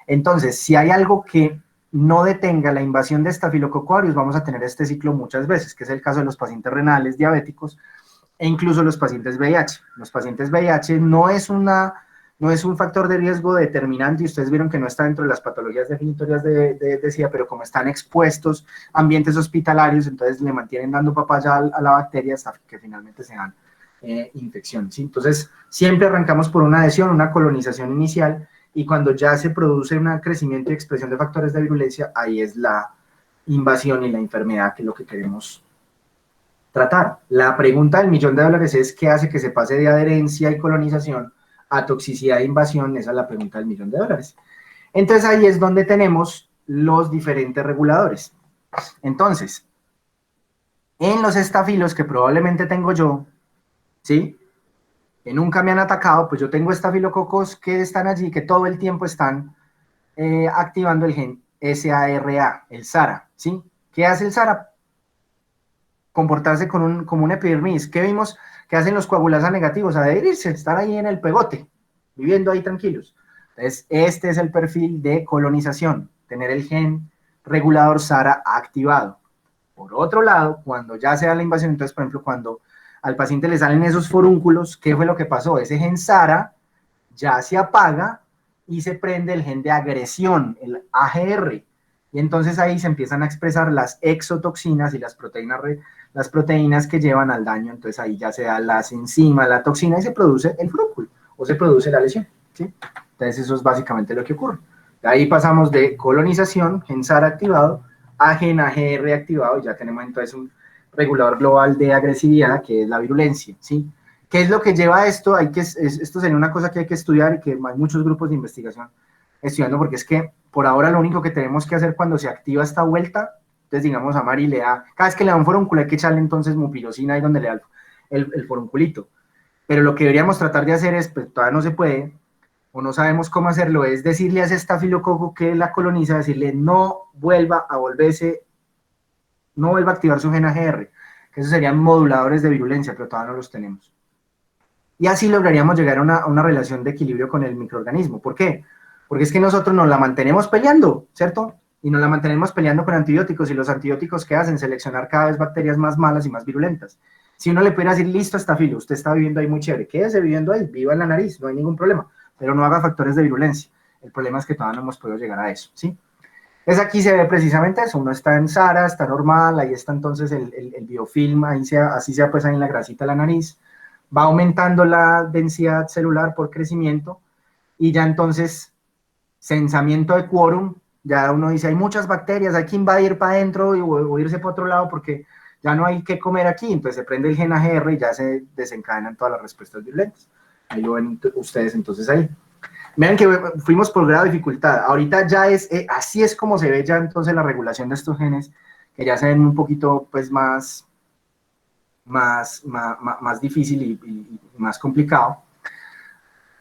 Entonces, si hay algo que no detenga la invasión de Staphylococcus aureus, vamos a tener este ciclo muchas veces, que es el caso de los pacientes renales, diabéticos, e incluso los pacientes VIH. Los pacientes VIH no es un factor de riesgo determinante, y ustedes vieron que no está dentro de las patologías definitorias de SIDA, pero como están expuestos a ambientes hospitalarios, entonces le mantienen dando papaya a la bacteria hasta que finalmente se dan infecciones, ¿sí? Entonces, siempre arrancamos por una adhesión, una colonización inicial, y cuando ya se produce un crecimiento y expresión de factores de virulencia, ahí es la invasión y la enfermedad, que es lo que queremos tratar. La pregunta del $1.000.000 es: ¿qué hace que se pase de adherencia y colonización a toxicidad e invasión? Esa es la pregunta del $1.000.000. Entonces ahí es donde tenemos los diferentes reguladores. Entonces, en los estafilos que probablemente tengo yo, ¿sí?, que nunca me han atacado, pues yo tengo estafilococos que están allí, que todo el tiempo están activando el gen SARA, el SARA, ¿sí? ¿Qué hace el SARA? Comportarse como un epidermis. ¿Qué vimos que hacen los coagulasa negativos? Adherirse, estar ahí en el pegote, viviendo ahí tranquilos. Entonces, este es el perfil de colonización, tener el gen regulador SARA activado. Por otro lado, cuando ya se da la invasión, entonces, por ejemplo, cuando al paciente le salen esos forúnculos, ¿qué fue lo que pasó? Ese gen SARA ya se apaga y se prende el gen de agresión, el AGR, y entonces ahí se empiezan a expresar las exotoxinas y las proteínas que llevan al daño. Entonces ahí ya se da las enzimas, la toxina, y se produce el forúnculo, o se produce la lesión, ¿sí? Entonces eso es básicamente lo que ocurre. De ahí pasamos de colonización, gen SARA activado, a gen AGR activado, y ya tenemos entonces un regulador global de agresividad, que es la virulencia, ¿sí? ¿Qué es lo que lleva a esto? Esto sería una cosa que hay que estudiar, y que hay muchos grupos de investigación estudiando, porque es que por ahora lo único que tenemos que hacer cuando se activa esta vuelta, entonces digamos a Mari le da, cada vez que le da un forúnculo hay que echarle entonces mupirocina ahí donde le da el forunculito, pero lo que deberíamos tratar de hacer es, pues todavía no se puede, o no sabemos cómo hacerlo, es decirle a ese estafilococo que la coloniza, decirle no vuelva a volverse, no vuelva a activar su gen AGR, que esos serían moduladores de virulencia, pero todavía no los tenemos. Y así lograríamos llegar a una relación de equilibrio con el microorganismo. ¿Por qué? Porque es que nosotros nos la mantenemos peleando, ¿cierto? Y nos la mantenemos peleando con antibióticos, y los antibióticos, ¿qué hacen? Seleccionar cada vez bacterias más malas y más virulentas. Si uno le pudiera decir, listo, estafilo, usted está viviendo ahí muy chévere, quédese viviendo ahí, viva en la nariz, no hay ningún problema, pero no haga factores de virulencia. El problema es que todavía no hemos podido llegar a eso, ¿sí? Entonces aquí se ve precisamente eso, uno está en SARA, está normal, ahí está entonces el biofilm, así sea pues ahí en la grasita de la nariz, va aumentando la densidad celular por crecimiento, y ya entonces censamiento de quórum, ya uno dice, hay muchas bacterias, hay que invadir para adentro o irse para otro lado porque ya no hay que comer aquí, entonces se prende el gen AGR y ya se desencadenan todas las respuestas violentas. Ahí lo ven ustedes entonces ahí. Vean que fuimos por grado de dificultad, ahorita ya así es como se ve ya entonces la regulación de estos genes, que ya se ven un poquito pues más difícil y más complicado,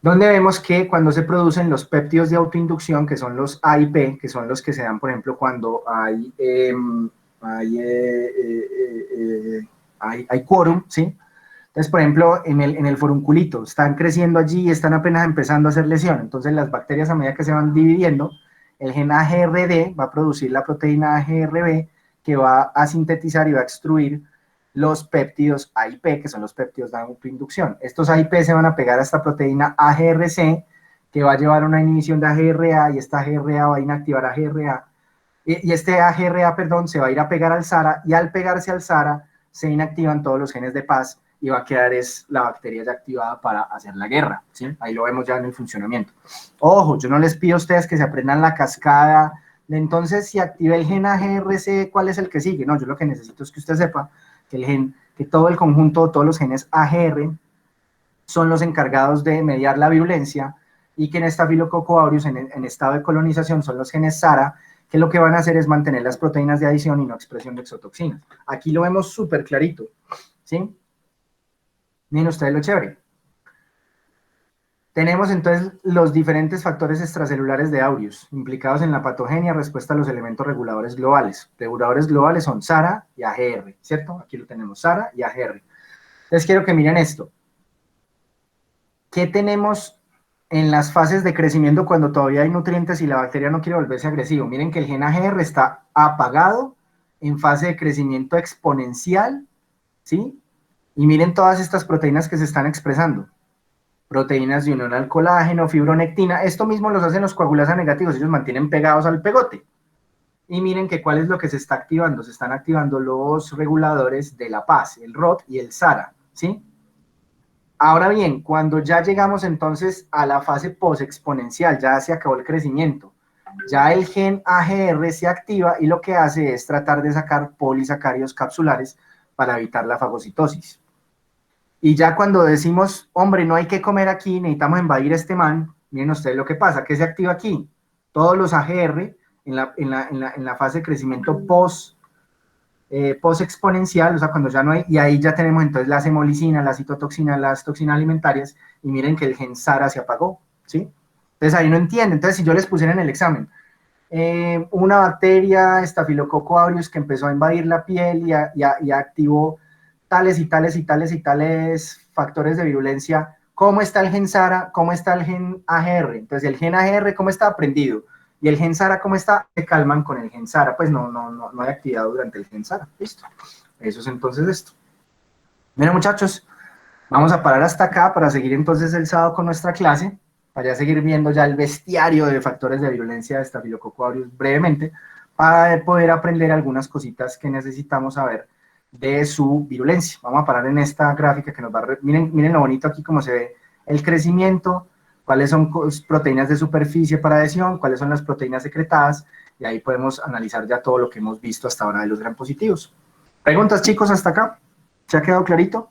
donde vemos que cuando se producen los péptidos de autoinducción, que son los AIP, que son los que se dan, por ejemplo, cuando hay quórum, ¿sí? Entonces, por ejemplo, en el forunculito, están creciendo allí y están apenas empezando a hacer lesión. Entonces, las bacterias, a medida que se van dividiendo, el gen AGRD va a producir la proteína AGRB, que va a sintetizar y va a extruir los péptidos AIP, que son los péptidos de autoinducción. Estos AIP se van a pegar a esta proteína AGRC, que va a llevar a una inhibición de AGRA, y esta AGRA va a inactivar AGRA, y este AGRA, perdón, se va a ir a pegar al SARA, y al pegarse al SARA se inactivan todos los genes de paz, y va a quedar la bacteria ya activada para hacer la guerra, ¿sí? Ahí lo vemos ya en el funcionamiento. Ojo, yo no les pido a ustedes que se aprendan la cascada de entonces si activa el gen AGRC, ¿cuál es el que sigue? No, yo lo que necesito es que usted sepa que todo el conjunto, todos los genes AGR son los encargados de mediar la virulencia, y que en Staphylococcus aureus, en estado de colonización, son los genes SARA, que lo que van a hacer es mantener las proteínas de adición y no expresión de exotoxinas. Aquí lo vemos súper clarito, ¿sí? Miren ustedes lo chévere. Tenemos entonces los diferentes factores extracelulares de aureus implicados en la patogenia, respuesta a los elementos reguladores globales. Reguladores globales son SARA y AGR, ¿cierto? Aquí lo tenemos, SARA y AGR. Entonces quiero que miren esto. ¿Qué tenemos en las fases de crecimiento cuando todavía hay nutrientes y la bacteria no quiere volverse agresivo? Miren que el gen AGR está apagado en fase de crecimiento exponencial, ¿sí? Y miren todas estas proteínas que se están expresando. Proteínas de unión al colágeno, fibronectina, esto mismo los hacen los coagulasa negativos, ellos mantienen pegados al pegote. Y miren que cuál es lo que se está activando, se están activando los reguladores de la paz, el ROT y el SARA, ¿sí? Ahora bien, cuando ya llegamos entonces a la fase post-exponencial, ya se acabó el crecimiento, ya el gen AGR se activa y lo que hace es tratar de sacar polisacáridos capsulares para evitar la fagocitosis. Y ya cuando decimos, hombre, no hay que comer aquí, necesitamos invadir este man, miren ustedes lo que pasa, ¿qué se activa aquí? Todos los AGR en la fase de crecimiento post exponencial, o sea, cuando ya no hay, y ahí ya tenemos entonces la hemolicina, la citotoxina, las toxinas alimentarias, y miren que el gen SARA se apagó, ¿sí? Entonces ahí no entienden. Entonces si yo les pusiera en el examen, una bacteria, Staphylococcus aureus, que empezó a invadir la piel y activó tales y tales y tales y tales factores de virulencia, ¿cómo está el gen SARA? ¿Cómo está el gen AGR? Entonces el gen AGR, ¿cómo está? Aprendido. Y el gen SARA, ¿cómo está? Se calman con el gen SARA, pues no hay actividad durante el gen SARA. Listo. Eso es entonces esto. Miren, muchachos, vamos a parar hasta acá para seguir entonces el sábado con nuestra clase, para ya seguir viendo ya el bestiario de factores de virulencia de Staphylococcus aureus brevemente, para poder aprender algunas cositas que necesitamos saber de su virulencia. Vamos a parar en esta gráfica que nos va a... Miren lo bonito aquí como se ve el crecimiento, cuáles son proteínas de superficie para adhesión, cuáles son las proteínas secretadas, y ahí podemos analizar ya todo lo que hemos visto hasta ahora de los gram positivos. ¿Preguntas, chicos, hasta acá? ¿Se ha quedado clarito?